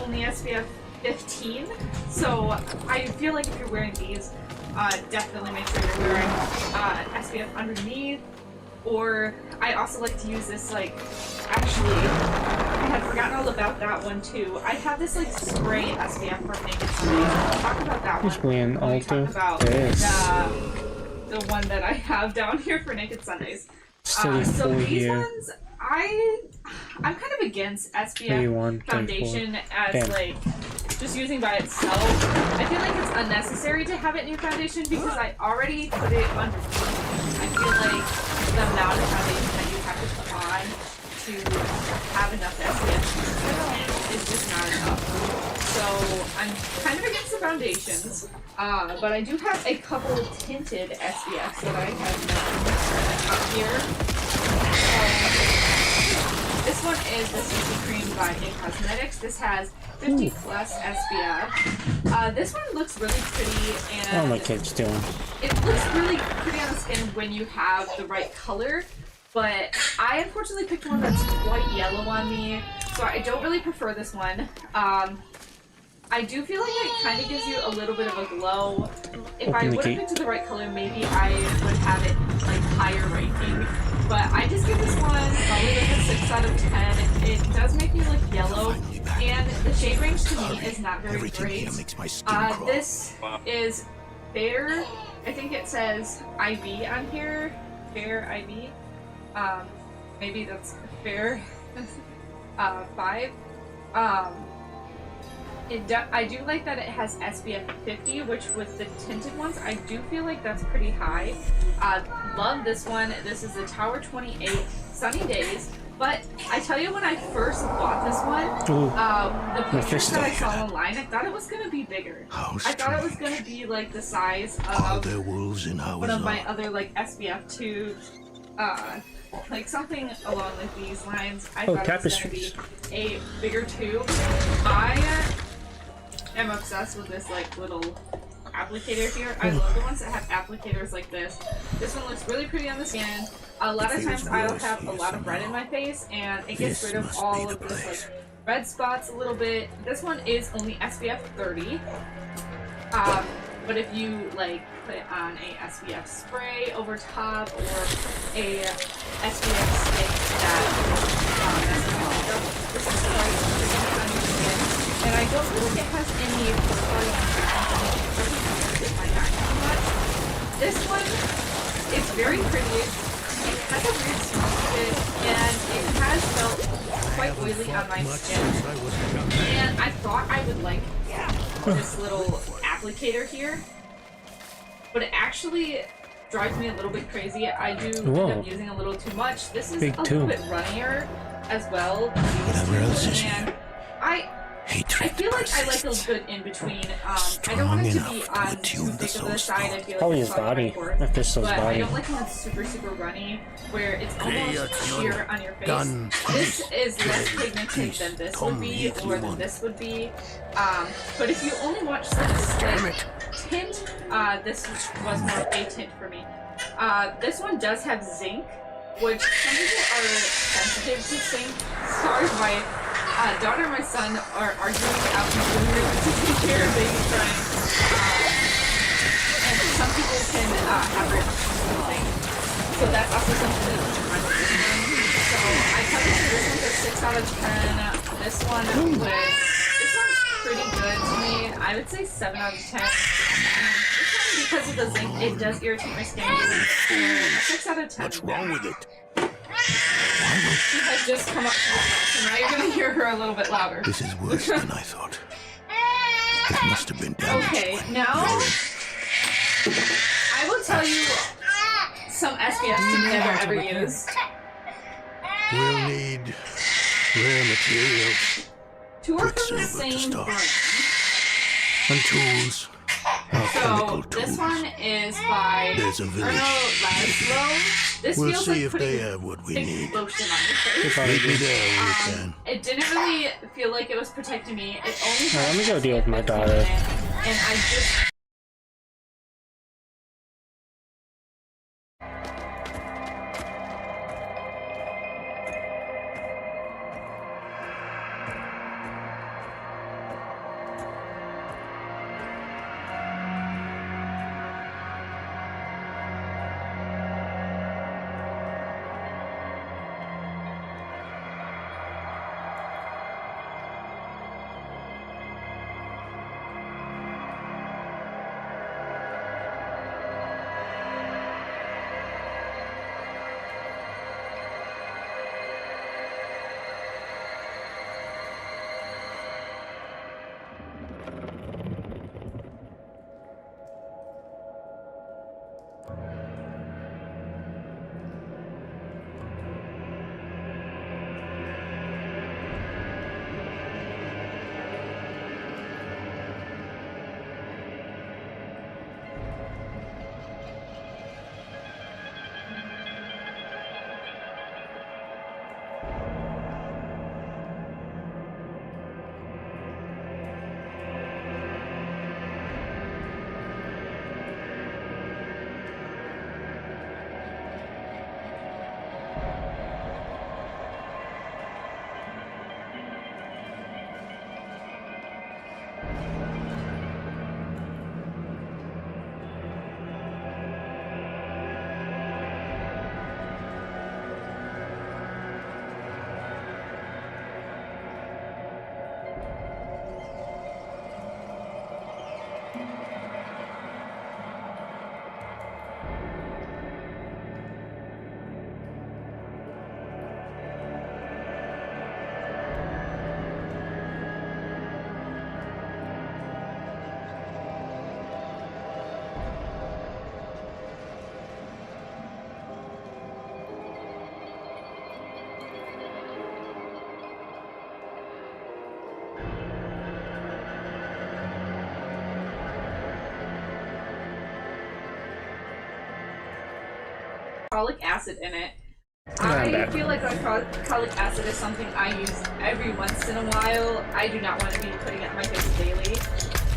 only SPF 15. So I feel like if you're wearing these, definitely make sure you're wearing SPF underneath. Or I also like to use this, like, actually, I had forgotten all about that one too. I have this like spray SPF from Naked Sundays. I'll talk about that one. When we talk about the one that I have down here for Naked Sundays. So these ones, I'm kind of against SPF foundation as like just using by itself. I feel like it's unnecessary to have it in your foundation because I already put it underneath. I feel like the amount of foundation that you have to put on to have enough SPF is just not enough. So I'm kind of against the foundations, but I do have a couple of tinted SPFs that I have up here. This one is the CC Cream by It Cosmetics. This has 50 plus SPF. This one looks really pretty, and what are my kids doing? It looks really pretty on the skin when you have the right color, but I unfortunately picked one that's quite yellow on me, so I don't really prefer this one. I do feel like it kind of gives you a little bit of a glow. If I would have picked the right color, maybe I would have it like higher ranking. But I just give this one probably like a 6 out of 10. It does make me look yellow, and the shade range to me is not very great. This is Fair. I think it says IB on here. Fair IB. Maybe that's Fair 5. I do like that it has SPF 50, which with the tinted ones, I do feel like that's pretty high. Love this one. This is the Tower 28 Sunny Days. But I tell you, when I first bought this one, the pictures that I saw online, I thought it was going to be bigger. I thought it was going to be like the size of one of my other like SPF tubes. Like something along like these lines. I thought it was going to be a bigger tube. I am obsessed with this like little applicator here. I love the ones that have applicators like this. This one looks really pretty on the skin. A lot of times I'll have a lot of red in my face, and it gets rid of all of this like red spots a little bit. This one is only SPF 30. But if you like put on a SPF spray over top or a SPF stick this is quite pretty on your skin. And I don't think it has any This one is very pretty. It has a weird smell to it, and it has felt quite oily on my skin. And I thought I would like this little applicator here, but it actually drives me a little bit crazy. I do end up using a little too much. This is a little bit runnier. as well. Whatever else is And here. I feel like I like a good in between. I don't want it to be on too big of the side. I feel like Probably it's his body. hardcore, Mephisto's but I body. don't like when it's super runny, where it's almost sheer on your face. Done. This is less pigmented than this would be, or than this would be. But if you only watch the slight tint, this was more of a tint for me. This one does have zinc, which some people are sensitive to zinc. Sorry, my daughter and my son are arguing out in the living room to take care of baby crying. And some people can have reactions to zinc. So that's also something that keep in mind with this one. So I probably say this one's a 6 out of 10. This one's pretty good to me. I would say 7 out of 10. This one, because of the zinc, it does irritate my skin. A 6 out of 10. What's wrong with it? She has just come up to the front, so now you're gonna hear her a little bit louder. This is worse than I thought. It must have been damaged. Okay, now I will tell you some SPF to never ever use. We'll need rare materials. Two are from the Quicksilver to same start. brand. And tools. So this one is by There's a village. Laszlo. This We'll feels see like if putting they have what we need. lotion on your face. Meet me there when you can. It didn't really feel like it was protecting me. It only Alright, let me go deal with my had daughter. and I just Glycolic acid in it. I feel like glycolic acid is something I use every once in a while. I do not want to be putting it on my face daily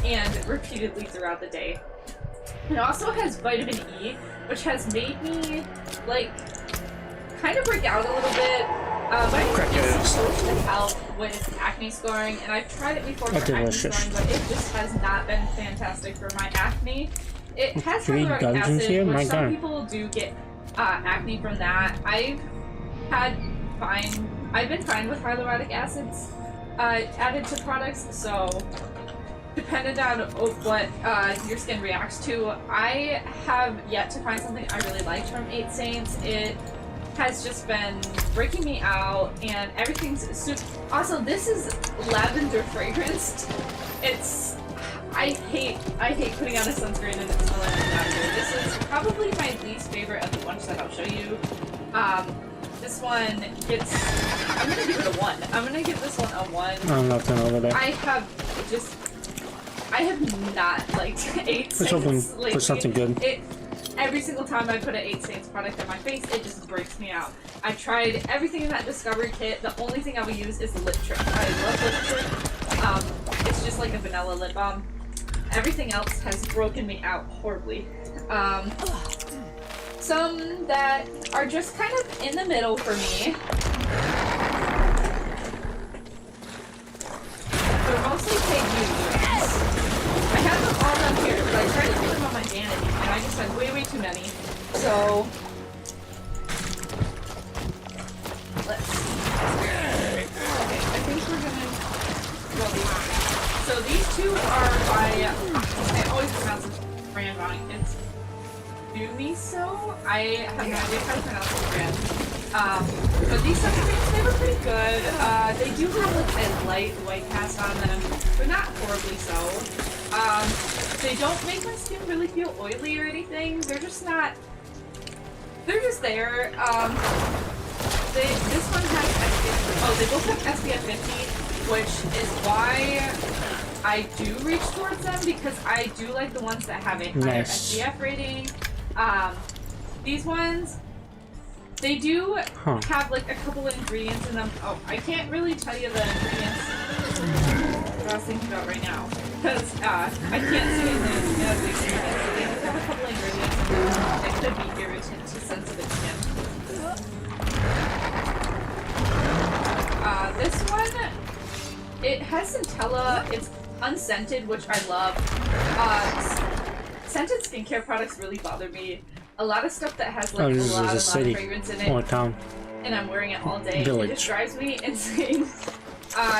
and repeatedly throughout the day. It also has vitamin E, which has made me, like, kind of break out a little bit. Vitamin E is supposed to help with acne scoring, and I've tried it before for acne scoring, but it just has not been fantastic for my acne. It has hyaluronic acid, which some people do get acne from that. I've been fine with hyaluronic acids added to products, so dependent on what your skin reacts to. I have yet to find something I really liked from 8 Saints. It has just been breaking me out, and everything's super. Also, this is lavender fragranced. I hate putting on a sunscreen and it's smelling like lavender. This is probably my least favorite of the bunch that I'll show you. The this one gets... I'm gonna give it a 1. I'm gonna give this one a 1. Oh, nothing over there. I have not liked 8 Let's hope Saints. we put something good. Every single time I put an 8 Saints product on my face, it just breaks me out. I tried everything in that Discovery kit. The only thing I would use is the lip trick. I love lip trick. It's just like a vanilla lip balm. Everything else has broken me out horribly. Some that are just kind of in the middle for me. They're mostly KU. I have them all down here, but I tried to put them on my vanity, and I just had way too many. So let's see. Okay, I think we're gonna roll these. So these two are by I always pronounce this brand wrong. It's Do Me So. I have no idea how to pronounce the brand. But these sunscreens, they were pretty good. They do have like a light white cast on them, but not horribly so. They don't make my skin really feel oily or anything. They're just not. They're just there. This one has SPF. Oh, they both have SPF 50, which is why I do reach towards them, because I do like the ones that have a higher SPF rating. These ones, they do have like a couple of ingredients in them. Oh, I can't really tell you the ingredients that I was thinking about right now, because I can't see in the ingredients. They do have a couple of ingredients in them that could be irritant to sensitive skin. This one, it has centella. It's unscented, which I love. Scented skincare products really bother me. A lot of stuff that has like a lot of fragrance in it, or town. and I'm wearing it all day. Village. It just drives me insane.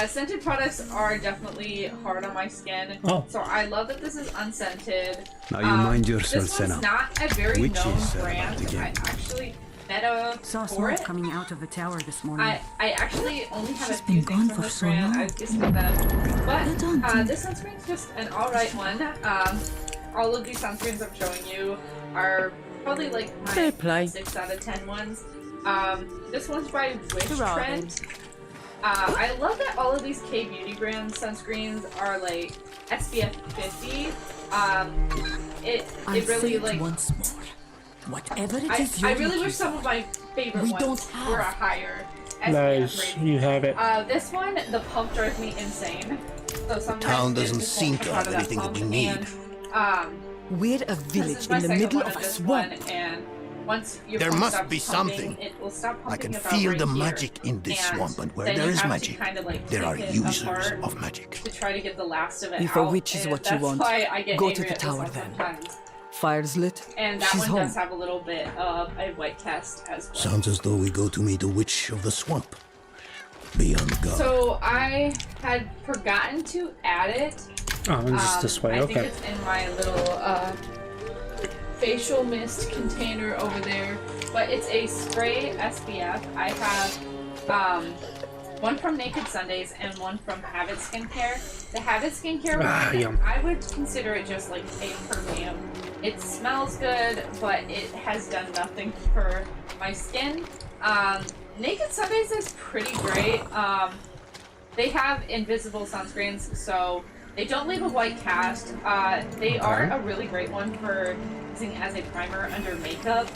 Scented products are definitely hard on my skin, so I love that this is unscented. Now you mind yourself, This one's Senna. not a very Which known is brand. I actually met a Saw for smoke it. coming out of the tower this morning. I actually only have She's a few been things gone from for this so brand. long. I've just met them. But this sunscreen's just an alright one. All of these sunscreens I'm showing you are probably like my 6 out of 10 ones. This one's by Wish Trend. I love that all of these K-beauty brand sunscreens are like SPF 50. It really like once more. Whatever it is I really wish some of my favorite ones were a higher SPF Nice, rating. you have it. This one, the pump drives me insane. So sometimes Town it doesn't just seem won't to come have out of that anything that pump, we need. and, We're a this village is my in the second middle one of a this swamp. one, and once your There pump must stops be pumping, something. It will stop I pumping can about feel right the here. magic in this swamp, and where then there you is have to magic, kind of, like, there are take it users apart of magic. to try to get the last of it If out, a witch is and what you that's want, why I get go angry to the at this tower one then. sometimes. Fire's lit. And that She's one home. does have a little bit of a white cast as well. Sounds as though we go to meet the witch of the swamp. Be on guard. So I had forgotten to add it. Oh, and just this way, I okay. think it's in my little facial mist container over there. But it's a spray SPF. I have one from Naked Sundays and one from Habit Skincare. The Habit Skincare one, yum. I would consider it just like a perfume. It smells good, but it has done nothing for my skin. Naked Sundays is pretty great. They have invisible sunscreens, so they don't leave a white cast. They are a really great one for using as a primer under makeup.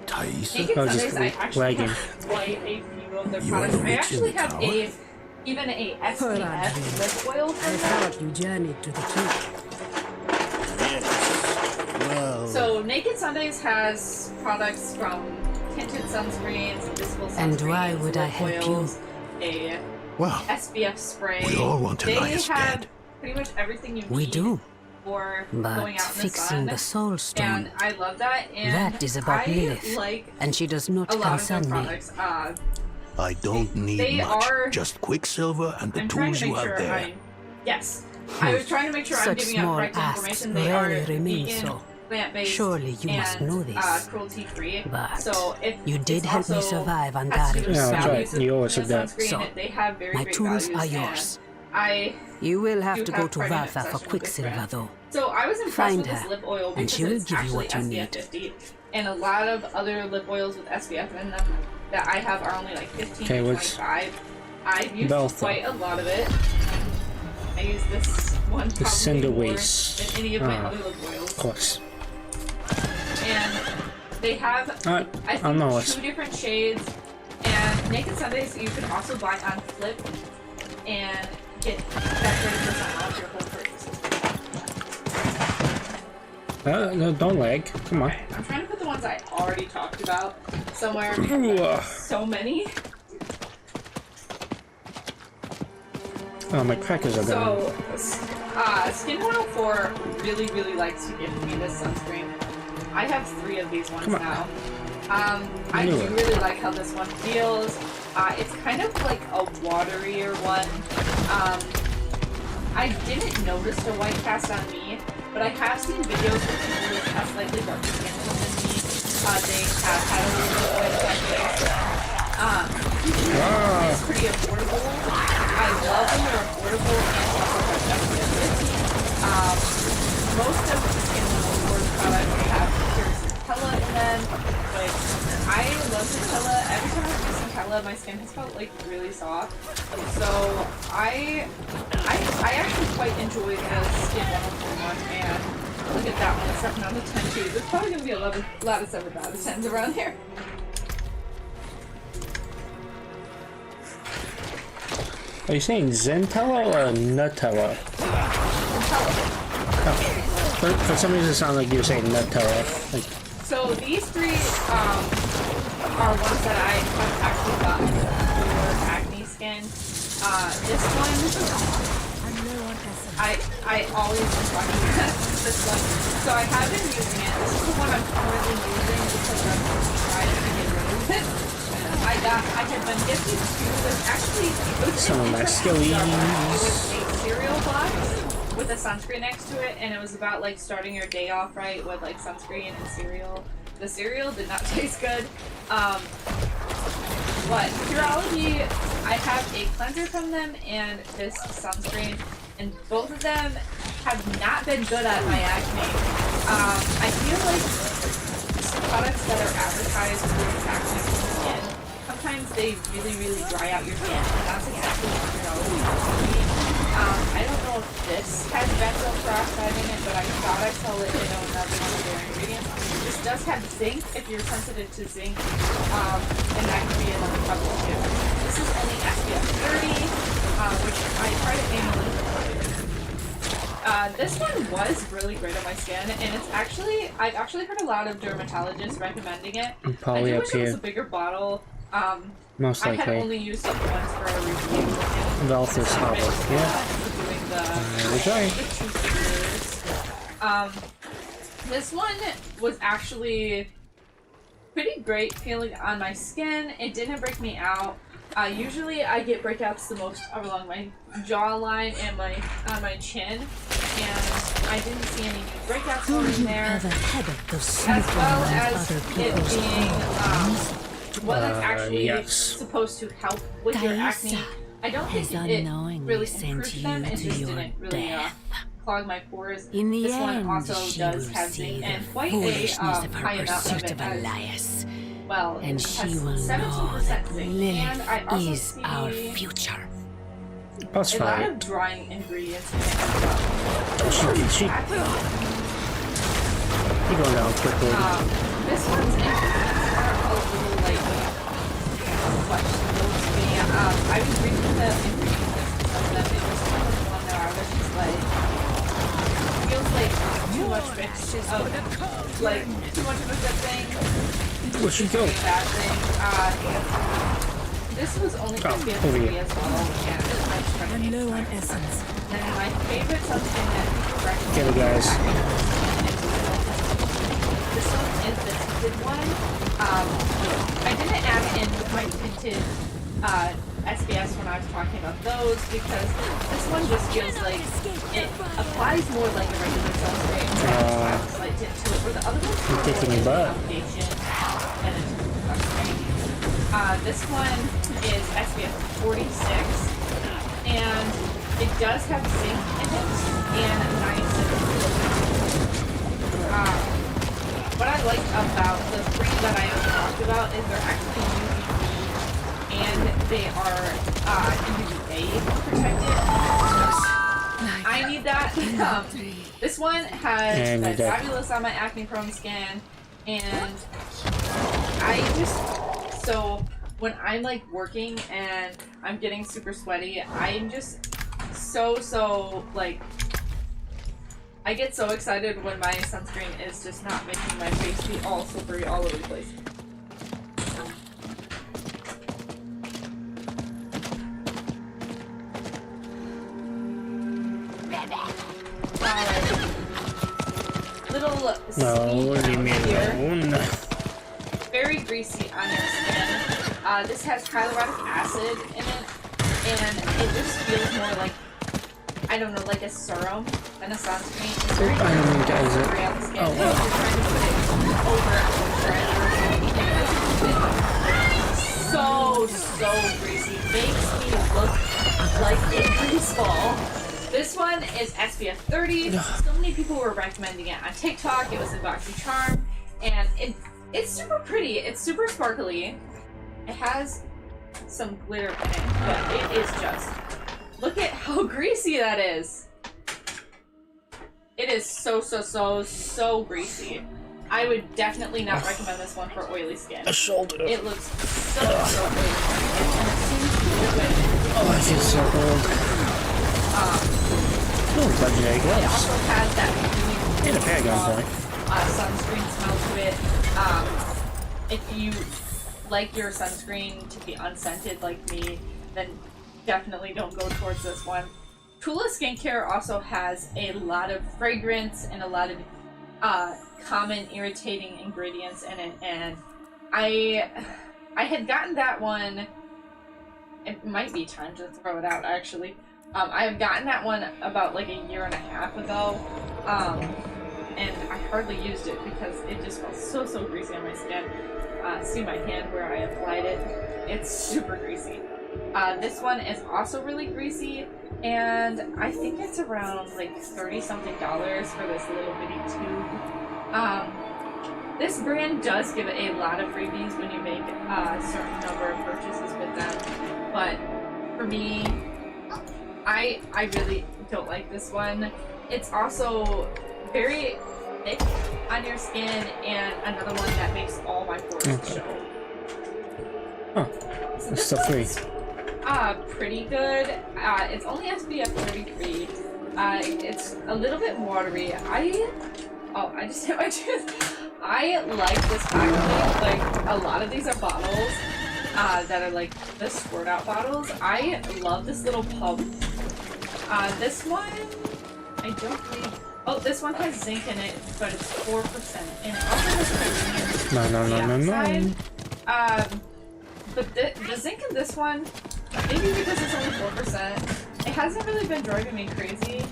Naked Sundays, I actually have quite a few of their products. I actually have even a SPF lip oil from them. You journeyed to the truth. So Naked Sundays has products from tinted sunscreens, invisible sunscreens, And why would I lip help you? oils, a SPF spray. we all want They Elias have dead. pretty much everything you need. We do. For But going out in the fixing sun. the soul stone, And I love that. And that is about I Lilith, like and she does not a lot of their concern me. products. I don't need they much. are- Just Quicksilver and the I'm trying tools to you make have sure there. yes. I was trying to make sure I'm Such giving out small correct asks information. They are rarely remain vegan, so. plant-based, Surely you and, must know this. cruelty-free. But so you did it's help me also survive on has to that. do with Yeah, that's values right. You always of said that. sunscreen. So, They have very my great tools values, are and yours. You will have do to have go to quite an Valtha for obsession with this Quicksilver, brand. though. So I was impressed Find with this her, lip oil and because she will it's give you actually what you SPF need. 50, and a lot of other lip oils with SPF in them that I have are only like 15 Okay, to what's 25. I've used Beltha? quite a lot of it. I use this one The probably cinder more waste. than any of my Ah, other little oils. Of course. And they have, I think, know 2 different shades. And Naked Sundays you can also buy on Flip and get that 30% off your whole purchase. No, don't lag. Come on. I'm trying to put the ones I already talked about somewhere. So many. Oh, my crackers are gone. So, Skin 104 really likes to give me this sunscreen. I have 3 of these ones now. I do really like how this one feels. It's kind of like a waterier one. I didn't notice the white cast on me, but I have seen videos where people with a slightly darker skin tone than me, they have had a little bit of white cast. It's pretty affordable. I love when they're affordable and also have SPF 50. Most of the Skin 104 products have pure Centella in them, but I love Centella. Every time I use Centella, my skin has felt like really soft. So I actually quite enjoy the Skin 104 one, and look at that one, 7 out of 10 too. There's probably gonna be a lot of 7 out of 10s around here. Are you saying Zentella or Nutella? Oh. For some reason it sounded like you were saying Nutella. Like, so these 3 are ones that I have actually gotten for acne skin. This one, I always been talking about this one. So I have been using it. This is the one I'm currently using because I'm trying to get rid of it. I had been gifted 2. There's actually some of my skillies. It was a cereal box with a sunscreen next to it, and it was about like starting your day off right with like sunscreen and cereal. The cereal did not taste good. But Curology, I have a cleanser from them and this sunscreen, and both of them have not been good at my acne. I feel like products that are advertised for acne skin, sometimes they really dry out your skin, and that's exactly what Curology is doing. I don't know if this has benzoyl peroxide in it, but I thought I saw it in another one of their ingredients. This does have zinc if you're sensitive to zinc, and that can be another trouble too. This is only SPF 30, which I try to aim a little bit. This one was really great on my skin, and it's actually, I've actually heard a lot of dermatologists recommending it. Probably I do up wish it was here. a bigger bottle. Most I likely. had only used it once for a review. Velthus Harbor. Yeah. Doing this one was actually pretty great feeling on my skin. It didn't break me out. Usually I get breakouts the most along my jawline and on my chin, and I didn't see any breakouts going there. As well as it being one that's actually supposed to help with your acne. I don't think it really improved them, it just didn't really clog my pores. In the this end, one also she does will have see zinc the and quite a foolishness of her high amount of pursuit it of Elias, well. and It she has will know 17% that zinc, Lilith and I also is see our future. That's a lot right. of drying ingredients in it as well. She you going down quickly. This one's ingredients are a little like questionable to me. I was reading the ingredient list of them. It was kind of one that I was just like, feels like too much mix of like too much of a good thing. Where should go? A bad thing. This was only for PSP as well, and I'm low on essence. And my favorite sunscreen that people recommend. Get it, guys. This one is the tinted one. I didn't add in my tinted SBS when I was talking about those because this one just feels like it applies more like a regular sunscreen. So I just have a slight tint to it. Where the other one's more like a foundation and a sunscreen. This one is SPF 46, and it does have zinc in it and niacin. What I like about the 3 that I talked about is they're actually UV and they are UVA protected. I need that. This one has the Fabulous on my acne prone skin, and so when I'm like working and I'm getting super sweaty, I'm just so like, I get so excited when my sunscreen is just not making my face be all slippery all over the place. Little leave me alone. Very greasy on your skin. This has hyaluronic acid in it, and it just feels more like, I don't know, like a serum than a sunscreen. It's very I don't think that is it. on the skin. Oh, If you're trying to put it over a moisturizer, so greasy. Makes me look like a grease ball. This one is SPF 30. So many people were recommending it on TikTok. It was in BoxyCharm, and it's super pretty. It's super sparkly. It has some glitter in it, but it is just, look at how greasy that is. It is so greasy. I would definitely not recommend this one for oily skin. A shoulder. It looks so oily. And it seems liquid. Oh, I feel so cold. Oh, but there you go. It also has that really a paragon point. Sunscreen smell to it. If you like your sunscreen to be unscented like me, then definitely don't go towards this one. Tula Skincare also has a lot of fragrance and a lot of common irritating ingredients in it, and I had gotten that one. It might be time to throw it out, actually. I have gotten that one about like a year and a half ago, and I hardly used it because it just felt so greasy on my skin. See my hand where I applied it? It's super greasy. This one is also really greasy, and I think it's around like $30-something for this little bitty tube. This brand does give a lot of freebies when you make a certain number of purchases with them, but for me, I really don't like this one. It's also very thick on your skin, and another one that makes all my pores show. Oh, So it's still free. Pretty good. It's only SPF 33. It's a little bit watery. I just hit my tooth. I like this packaging. Like, a lot of these are bottles that are like the squirt out bottles. I love this little pump. This one, I don't think. Oh, this one has zinc in it, but it's 4%, and it also has titanium dioxide. But the zinc in this one, maybe because it's only 4%, it hasn't really been driving me crazy.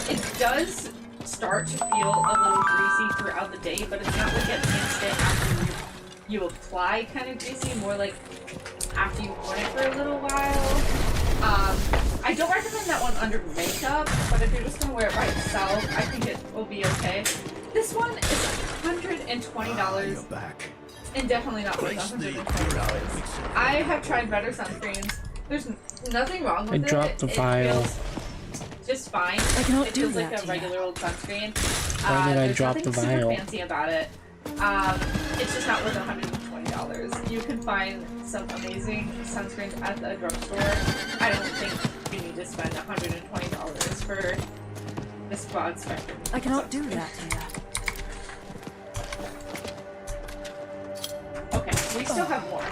It does start to feel a little greasy throughout the day, but it's not like an instant after you apply kind of greasy, more like after you've worn it for a little while. I don't recommend that one under makeup, but if you're just gonna wear it by itself, I think it will be okay. This one is $120, and definitely not worth $120. I have tried better sunscreens. There's nothing wrong with it. I dropped the vial. It feels just fine. I cannot it do feels that like a regular old sunscreen. Why did I drop the There's nothing vial? super fancy about it. It's just not worth $120. You can find some amazing sunscreens at the drugstore. I don't think you need to spend $120 for this broad spectrum. I cannot do that here. Okay, we still have more.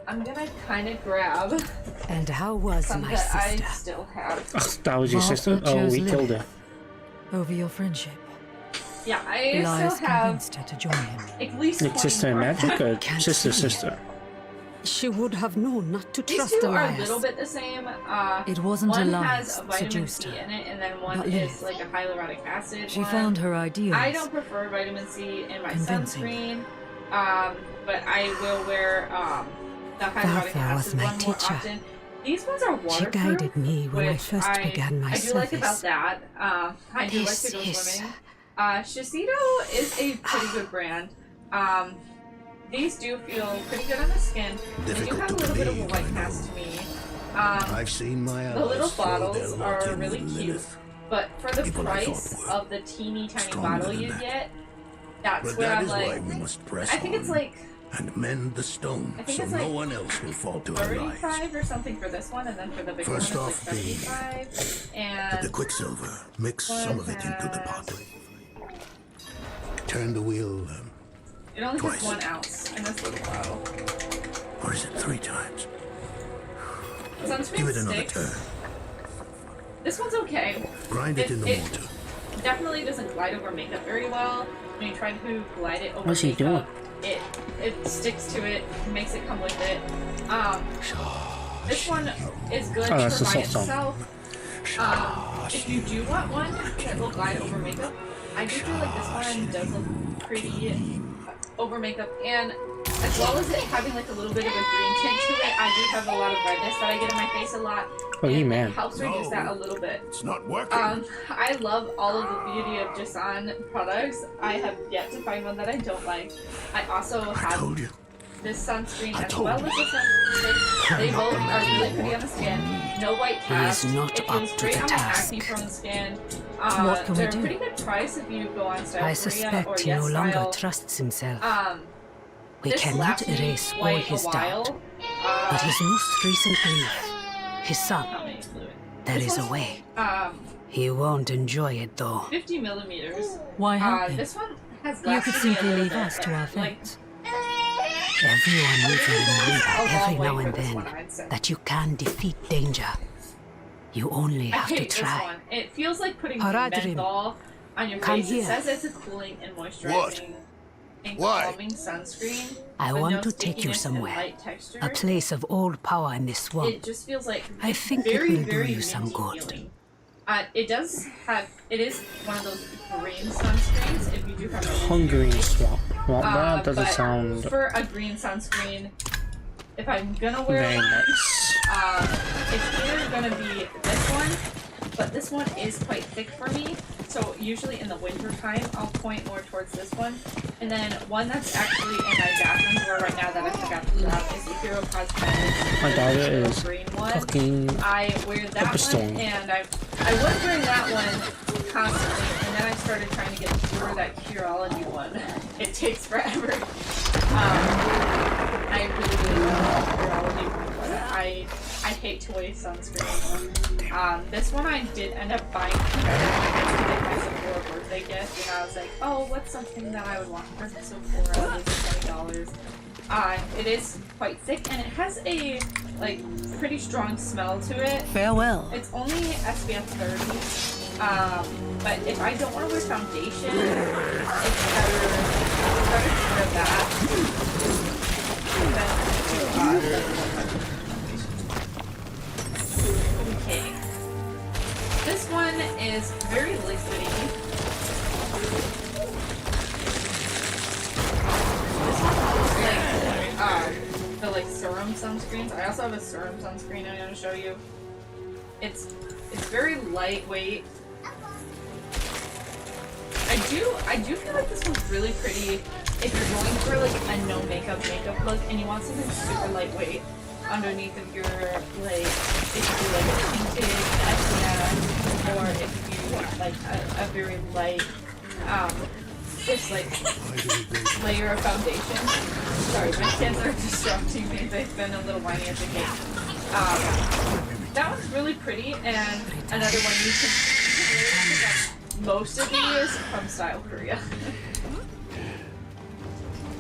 I'm gonna kind of grab And how was some my that I sister? still have. Oh, that was your sister? Martha Oh, chose we killed Lilith her. over your friendship. Yeah, I Elias still have convinced her to join him. at least Like 20 sister in more. magic or Can't sister see. sister? She would have known not to These trust two are a Elias. little bit the same. It wasn't one Elias has a that vitamin seduced C her, in it, and then one but is Lilith. like a hyaluronic acid She one. found her ideals. I don't prefer vitamin C in my Convincing. sunscreen, but I will wear the hyaluronic Farfa was acid my one more teacher. often. These ones are She waterproof, guided me when I which first began my I do like service. about that. I do like This to go is- swimming. Shiseido is a pretty good brand. These do feel pretty good on the skin. They do Difficult have a to little bit of a believe, white I know. cast to me. I've seen my The little allies throw their bottles lot are in really with cute, Lilith. but for the People I price thought were of the teeny tiny stronger bottle than you that. get, that's But where that I'm is like, why we must press I think it's on like and mend the stone I think so it's no like one else will fall to our lives. 35 or something for this one, and then for the bigger one First it's off, like 75. With And the quicksilver, mix some of it into the pot. Turn the wheel, it only twice. has 1 ounce in this little bottle. or is it 3 times? Sunscreen Give it another sticks. turn. This one's okay. Grind it in the mortar. Definitely doesn't glide over makeup very well. When you try to glide it over What's he makeup, it sticks to it, makes it come with it. This one is good Oh, that's for the by salt song. itself. If you do want one that will glide over makeup, I do feel like this one does look pretty over makeup, and as well as it having like a little bit of a green tint to it, I do have a lot of redness that I get in my face a lot. Oh, you and man. it helps reduce that a little bit. It's not working. I love all of the Beauty of Jason products. I have yet to find one that I don't like. I also have told you. this sunscreen as told well you. as the sunscreen. They both are really pretty on the skin. No white cast. He is not it feels up to great the on task. the acne-prone skin. What can we they're do? a pretty good price if you go on Style I Korea or suspect he Yes no longer Style. trusts himself. We This cannot lasted me erase all quite his a doubt. while. But his most recent grief, his how son, many fluid? there This is a one's, way. He won't enjoy it though. 50 millimeters. Why help him? This one has You lasted could me a simply little leave bit, us to our like, fate. Everyone needs a a reminder long every way now for and this then one, I'd say. that you can defeat danger. You only I have to hate this try. one. It feels like putting Haradrim, menthol on your come face. here. It says it's a cooling and moisturizing What? and Why? calming sunscreen. I with want no to take you stickiness and somewhere. light texture. A place of old power in this swamp. It just feels like I it's think it very, will do very you some minty good. feeling. It is one of those green sunscreens if you do have a Hungry swamp. Well, that doesn't but sound for a green sunscreen, if I'm gonna wear very one, nice. it's either gonna be this one, but this one is quite thick for me. So usually in the winter time, I'll point more towards this one. And then one that's actually in my bathroom drawer right now that I forgot to grab is the Hero Cosmetics. My daughter little is green one. fucking I wear that Pepperstone. one, and I was wearing that one constantly, and then I started trying to get through that Curology one. It takes forever. I really love Curology one, but I hate to waste sunscreen. This one I did end up buying for my Sephora birthday gift, and I was like, oh, what's something that I would want for Sephora? It was $20. It is quite thick, and it has a pretty strong smell to it. Farewell. It's only SPF 30. But if I don't want to wear foundation, it's better to wear that than to okay. This one is very liquidy. This one looks like the serum sunscreens. I also have a serum sunscreen I'm going to show you. It's very lightweight. I do feel like this one's really pretty if you're going for like a no makeup look and you want something super lightweight underneath of your if you do like a tinted SPF, or if you do like a very light just like layer of foundation. Sorry, my kids are disrupting me. They've been a little whiny as a kid. That one's really pretty, and another one you can most of these from Style Korea.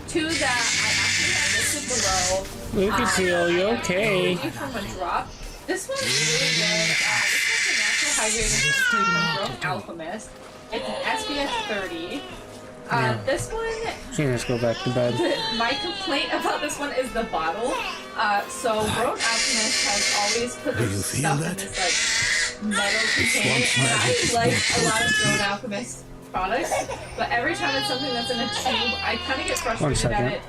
Two that I actually have listed below. Lucasfeel, you okay? From a drop. This one's really good. This one's a natural hydrating sunscreen from Grown Alchemist. It's an SPF 30. This one, She needs to go back to bed. my complaint about this one is the bottle. So Grown Alchemist has always put their stuff in this metal container, and I like a lot of Grown Alchemist products, but every time it's something that's in a tube, I kind of get frustrated at it.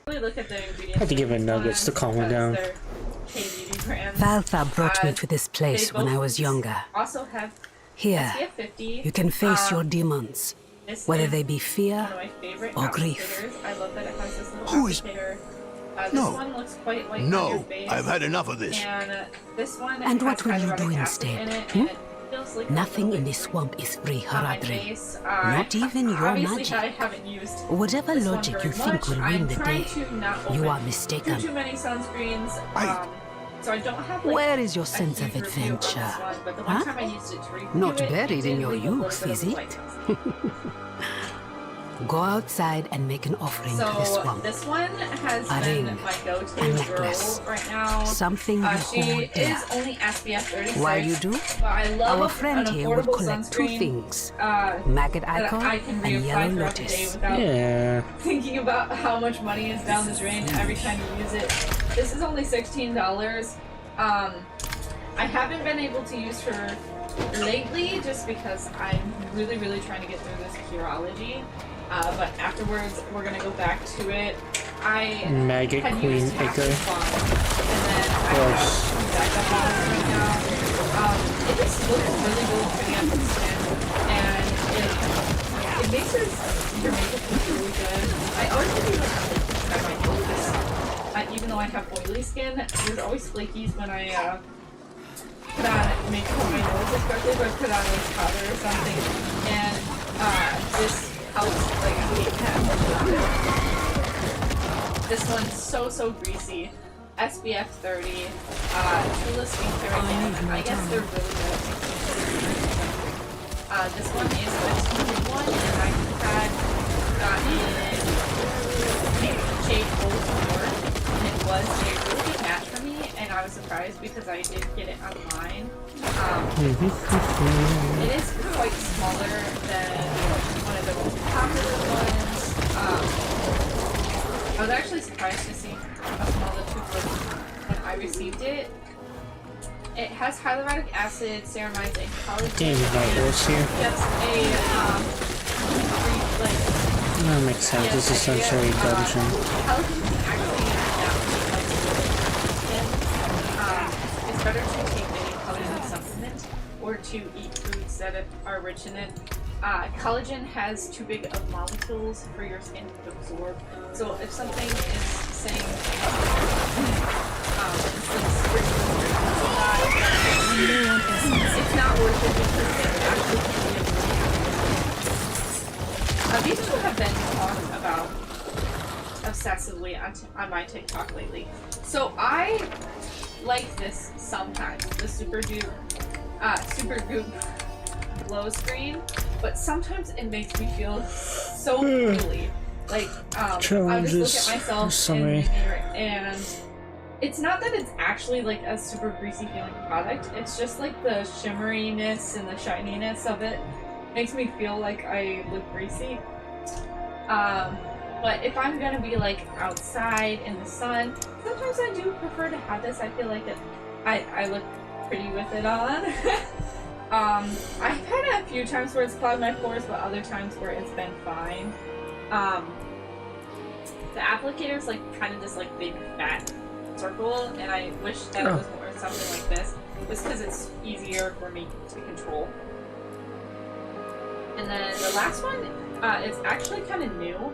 Really look at the ingredients. Had to give her nuggets to calm her down. Valtha brought me to this place when I was younger. Also have Here, SPF 50. you can face your demons, whether they be fear one of my favorite or grief. applicators. I love that it has this little Who is- applicator. This No. one looks quite like on your No, face. I've had enough of this. And this one And what has will you hyaluronic do acid instead? in it, Hmm? and it feels like Nothing in this swamp is free, on my Haradrim. face. Not even your Obviously, I magic. haven't used Whatever this one logic very you think much. will win I'm the trying day, to not you open are mistaken. Too many sunscreens. I- So I don't have like Where is your a sense of huge review on this adventure? one, but the one Huh? time I used it to review Not it, buried it in did your leave a little youth, bit of is a it? lighthouse. Go outside and make an offering to the So swamp. this one has A been ring, my go-to a girl necklace, right now. something you She hold dear. is only SPF 36. While you do, but I love our friend an here will affordable collect two sunscreen, things: that maggot I icon can and reapply yellow throughout the day lotus. without Yeah. thinking about how much money is down the drain every time you use it. This is only $16. I haven't been able to use her lately just because I'm really trying to get through this Curology. But afterwards, we're gonna go back to it. I Maggot had Queen used half Acre. the font, and then I have backup on it right now. It just looks really pretty on the skin, and it makes your makeup look really good. I always do like my focus. Even though I have oily skin, there's always flakies when I put on makeup on my nose, especially if I put on like powder or something. And this helps like make that. This one's so greasy. SPF 30. Tula skincare again. I guess they're really good. This one is a tinted one, and I had gotten a shade Gold War, and it was a really good match for me, and I was surprised because I did get it online. It is quite smaller than one of the most popular ones. I was actually surprised to see how small the tube was when I received it. It has hyaluronic acid, ceramides, and collagen. Damn, my voice here. Just That makes sense. This is essentially a dungeon. collagen can actually it's better to take any collagen supplement or to eat foods that are rich in it. Collagen has too big of molecules for your skin to absorb. So if something is saying, it's not worth it because it actually these two have been talked about obsessively on my TikTok lately. So I like this sometimes, the Super Goop glow screen, but sometimes it makes me feel so oily. Like, I just look at myself in the mirror, and it's not that it's actually like a super greasy feeling product, it's just like the shimmeriness and the shininess of it makes me feel like I look greasy. But if I'm gonna be like outside in the sun, sometimes I do prefer to have this. I feel like I look pretty with it on. I've had a few times where it's clogged my pores, but other times where it's been fine. The applicator is like kind of this like big fat circle, and I wish that it was more something like this, just because it's easier for me to control. And then the last one is actually kind of new.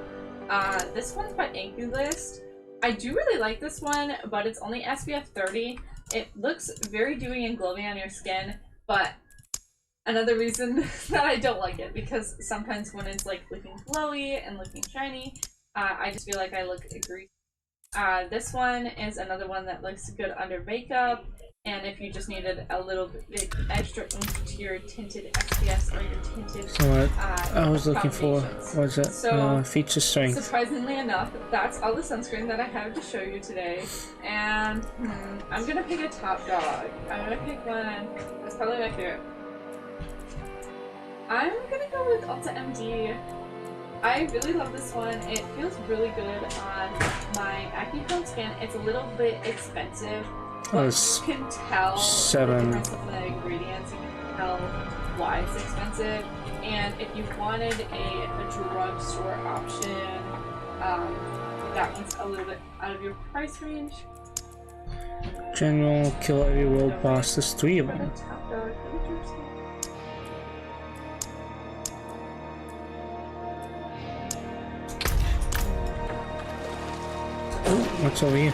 This one's by Anculist. I do really like this one, but it's only SPF 30. It looks very dewy and glowy on your skin, but another reason that I don't like it, because sometimes when it's like looking glowy and looking shiny, I just feel like I look greasy. This one is another one that looks good under makeup, and if you just needed a little bit extra oomph to your tinted SPFs or your tinted So what I was looking for was it So, feature strength. surprisingly enough, that's all the sunscreen that I have to show you today. And I'm gonna pick a top dog. I'm gonna pick one that's probably my favorite. I'm gonna go with Ulta MD. I really love this one. It feels really good on my acne prone skin. It's a little bit expensive, but you can tell the difference of the ingredients. You can tell why it's expensive. And if you wanted a drugstore option that one's a little bit out of your price range. General, kill every world boss. There's 3 of them. Top dog creatures. Oh, what's over here?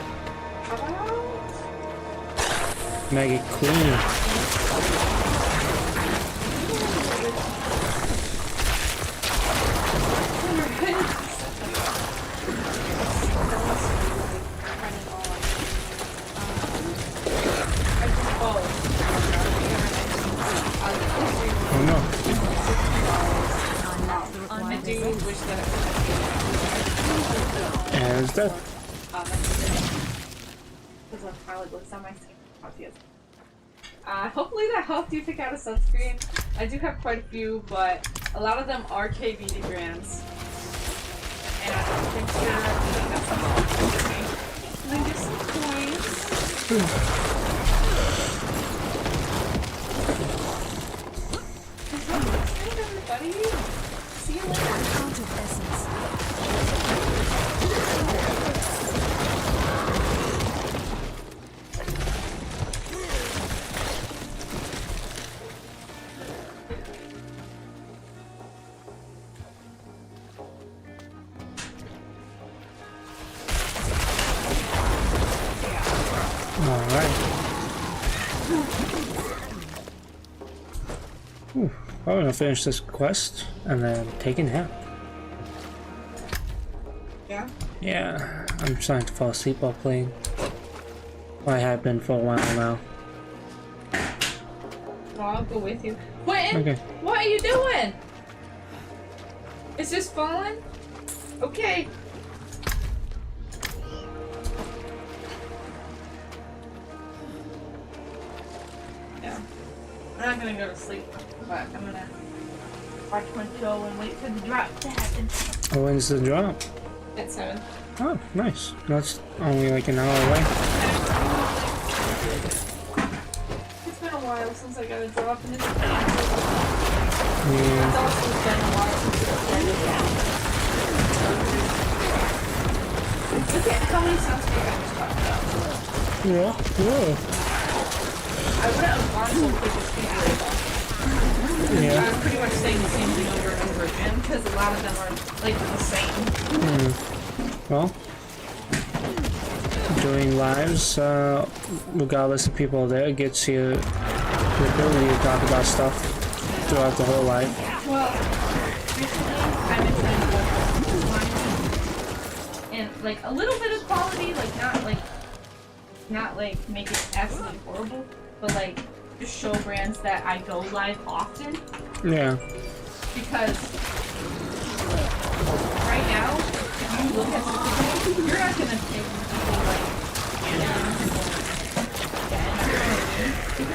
Maggot Queen. Oh no. I do wish that. And it's dead. Because of how it looks on my skin. Hopefully that helped you pick out a sunscreen. I do have quite a few, but a lot of them are KVD grams. And I'm pretty sure that's something. Then get some points. Everybody. See you later. Out of essence. I'm gonna finish this quest and then take a nap. Yeah? Yeah, I'm starting to fall asleep while playing. Well, I have been for a while now. Well, I'll go with you. Quentin! Okay. What are you doing? Is this falling? Okay. Yeah. I'm not gonna go to sleep, but I'm gonna watch my show and wait for the drop to happen. Oh, when's the drop? At 7. Oh, nice. That's only like an hour away. It's been a while since I got a drop and it's Yeah. also been a while since I started that. Look at how many sounds I just talked about. Yeah. Whoa. I wouldn't have gone so quick as people. Yeah. I'm pretty much saying the same thing over and over again because a lot of them are like the same. Well, doing lives, regardless of people there, gets you the ability to talk about stuff throughout the whole life. Well, recently I've been trying to watch and like a little bit of quality, like not like make it absolutely horrible, but like just show brands that I go live often. Yeah. Because right now, if you look at statistics, you're not gonna pick people like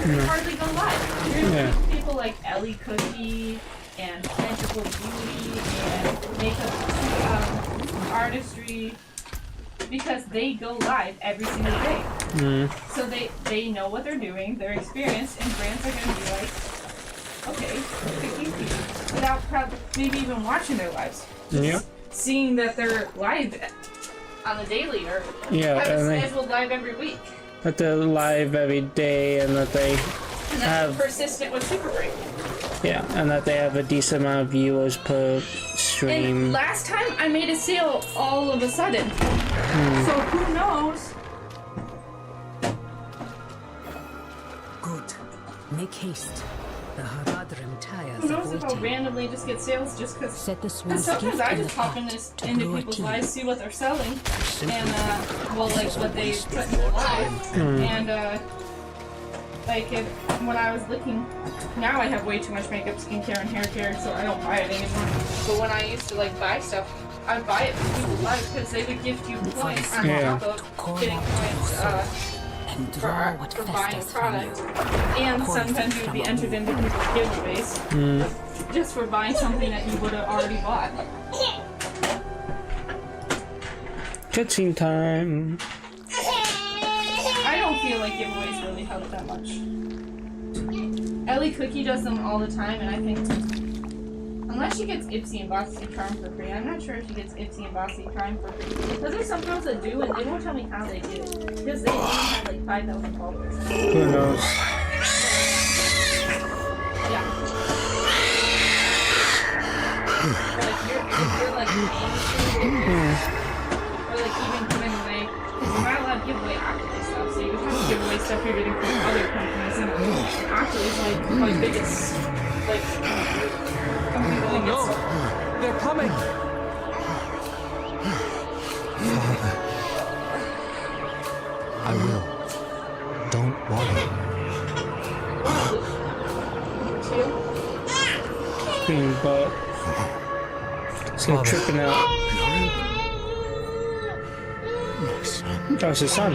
you hardly go live. You're gonna pick people like Ellie Cookie and Magical Beauty and makeup artistry because they go live every single day. So they know what they're doing, they're experienced, and brands are gonna be like, okay, pick these people without maybe even watching their lives. Yeah. Seeing that they're live on the daily or have it scheduled live every week. That they're live every day and that they And that's persistent with Super Break. Yeah, and that they have a decent amount of viewers per stream. And last time I made a sale all of a sudden. So who knows? Good. Make haste. The Haradrim tires Who knows of if I'll waiting. randomly just get sales just because. Set the And sometimes I just hop into brew a people's tea. lives, see what they're selling, and well, like what they put in their life, and like when I was looking, now I have way too much makeup, skincare, and hair care, so I don't buy it anymore. But when I used to like buy stuff, I'd buy it from people's lives because they would gift you points on top of getting points for buying a product, and sometimes you would be entered into people's giveaways just for buying something that you would have already bought. Cutscene time. I don't feel like giveaways really help that much. Ellie Cookie does them all the time, and I think Unless she gets Ipsy and Bossy Charm for free. I'm not sure if she gets Ipsy and Bossy Charm for free. Because there's some girls that do, and they won't tell me how they do it. Because they only have like 5,000 followers. Who knows? Yeah. Like, you're like, or like even giving away, because you're not allowed to give away Actually stuff, so you have to give away stuff you're getting from other companies, and Actually is like my biggest, like, company that I get stuff. They're coming! Father. I will. Don't worry. But it's like tripping out. That was his son.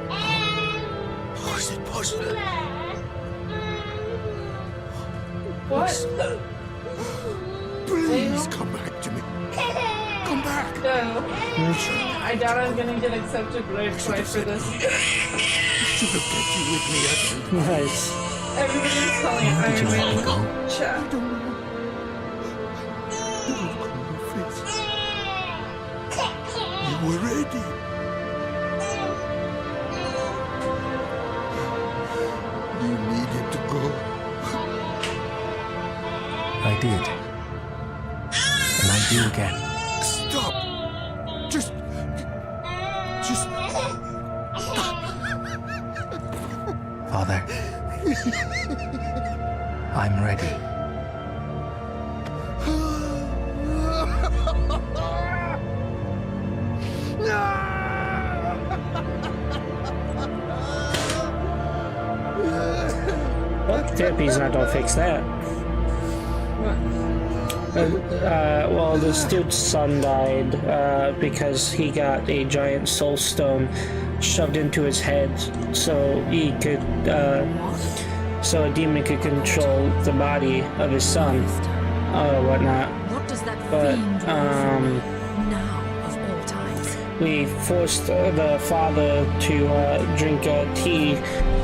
How is it possible? What? Please come back to me. Come back. No. I doubt I'm gonna get accepted, but I'd try for this. Should have kept you with me at all. Nice. Everybody's calling it Iron Man. Chat. You were ready. You needed to go. I did. And I do again. Stop. Just. Father. I'm ready. Well, therapy's not gonna fix that. Well, this dude's son died because he got a giant soul stone shoved into his head, so he could, so a demon could control the body of his son, or whatnot. What does that But fiend want now of all times? we forced the father to drink tea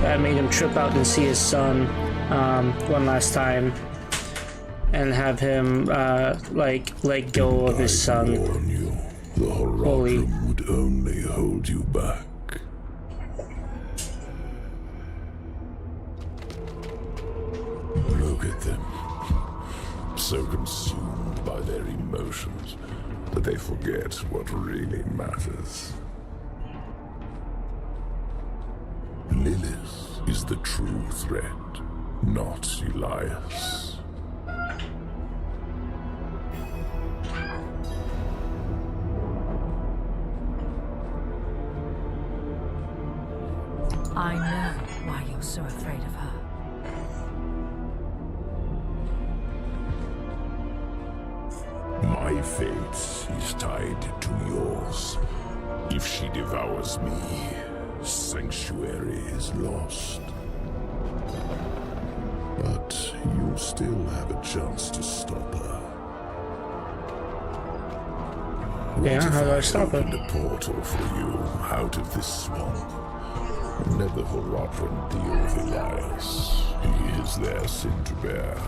that made him trip out and see his son one last time, and have him like let go of his son. The Holy. Horadrim would only hold you back. Look at them. So consumed by their emotions that they forget what really matters. Lilith is the true threat, not Elias. I know why you're so afraid of her. My fate is tied to yours. If she devours me, Sanctuary is lost. But you still have a chance to stop her. Yeah, how do I stop it? Opened a portal for you out of this swamp. Let the Horadrim deal with Elias. He is their sin to bear.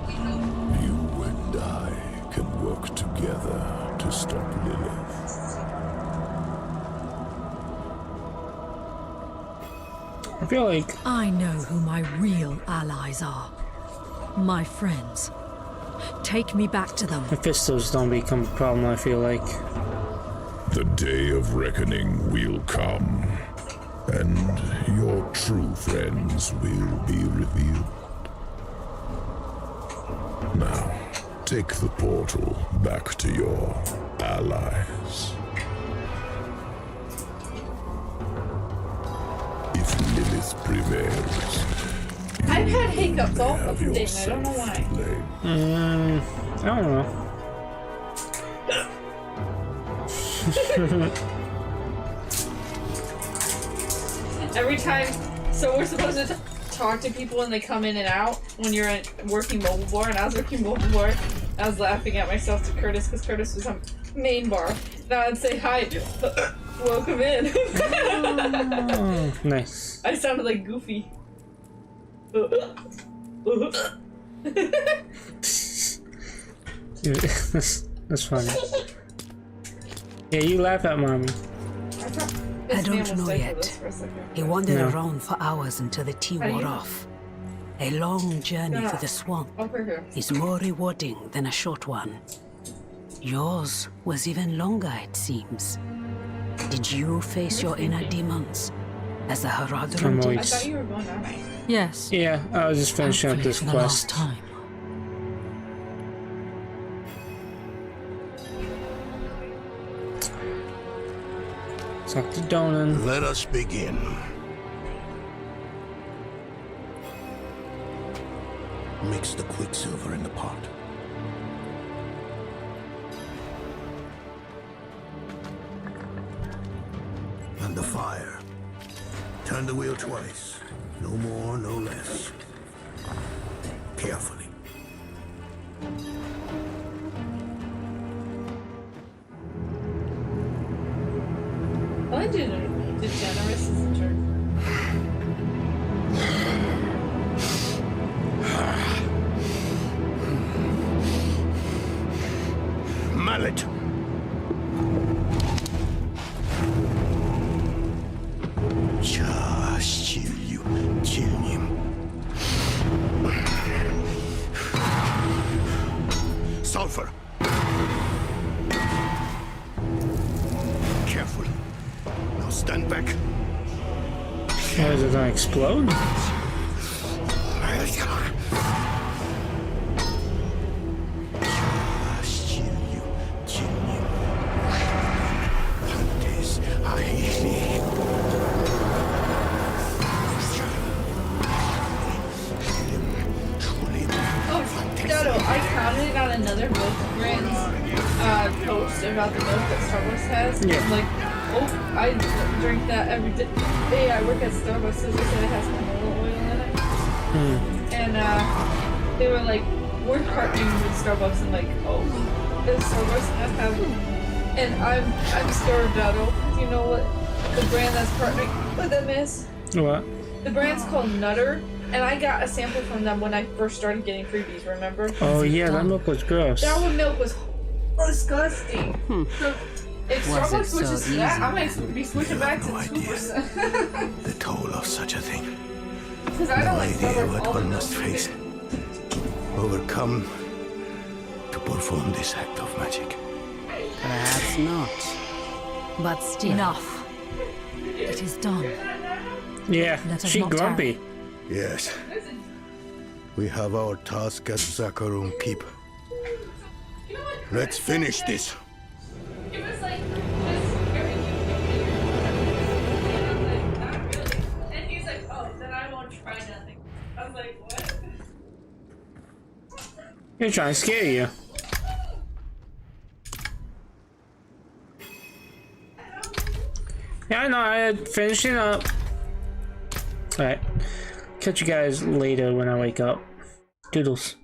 You and I can work together to stop Lilith. I feel like I know who my real allies are. My friends. Take me back to them. Mephistos don't become a problem, I feel like. The day of reckoning will come, and your true friends will be revealed. Now, take the portal back to your allies. If Lilith prevails, I've had hiccups all fucking day, and I don't know why. I don't know. Every time, so we're supposed to talk to people when they come in and out when you're working mobile bar, and I was working mobile bar. I was laughing at myself to Curtis because Curtis was on main bar. Now I'd say hi, welcome in. Oh, nice. I sounded like Goofy. That's funny. Yeah, you laugh at mommy. I don't know yet. He wandered around for hours until the tea wore off. A long journey through the swamp is more rewarding than a short one. Yours was even longer, it seems. Did you face your inner demons as the Haradrim did? I thought you were going that way. Yes. Yeah, I was just finishing up this for the last quest. time. Talk to Donan. Let us begin. Mix the quicksilver in the pot. And the fire. Turn the wheel twice. No more, no less. Carefully. I did it. Degenerous is a jerk. Mallet. Just chill him. Sulfur. Careful. Now stand back. Why does it not explode? Another milk brand's post about the milk that Starbucks has. Yeah. I'm like, oh, I drink that every day. I work at Starbucks, so they said it has canola oil in it. And they were like, we're partnering with Starbucks, and like, oh, does Starbucks have? And I'm starved out. Oh, you know what? The brand that's partnering with them is? What? The brand's called Nutter. And I got a sample from them when I first started getting freebies, remember? Oh yeah, that milk was gross. That one milk was disgusting. So if Starbucks switches to that, I might be switching back to 2%. The toll of such a thing. Because I don't like Starbucks. What one must face. Overcome to perform this act of magic. Perhaps not. But still. Enough. It is done. Yeah, she grumpy. Tarry. Yes. We have our task at Zakharun Keep. Let's finish this. It was like, very not really. And he's like, oh, then I won't try nothing. I was like, what? You're trying to scare you. Yeah, I know, I had finishing up. Alright. Catch you guys later when I wake up. Doodles.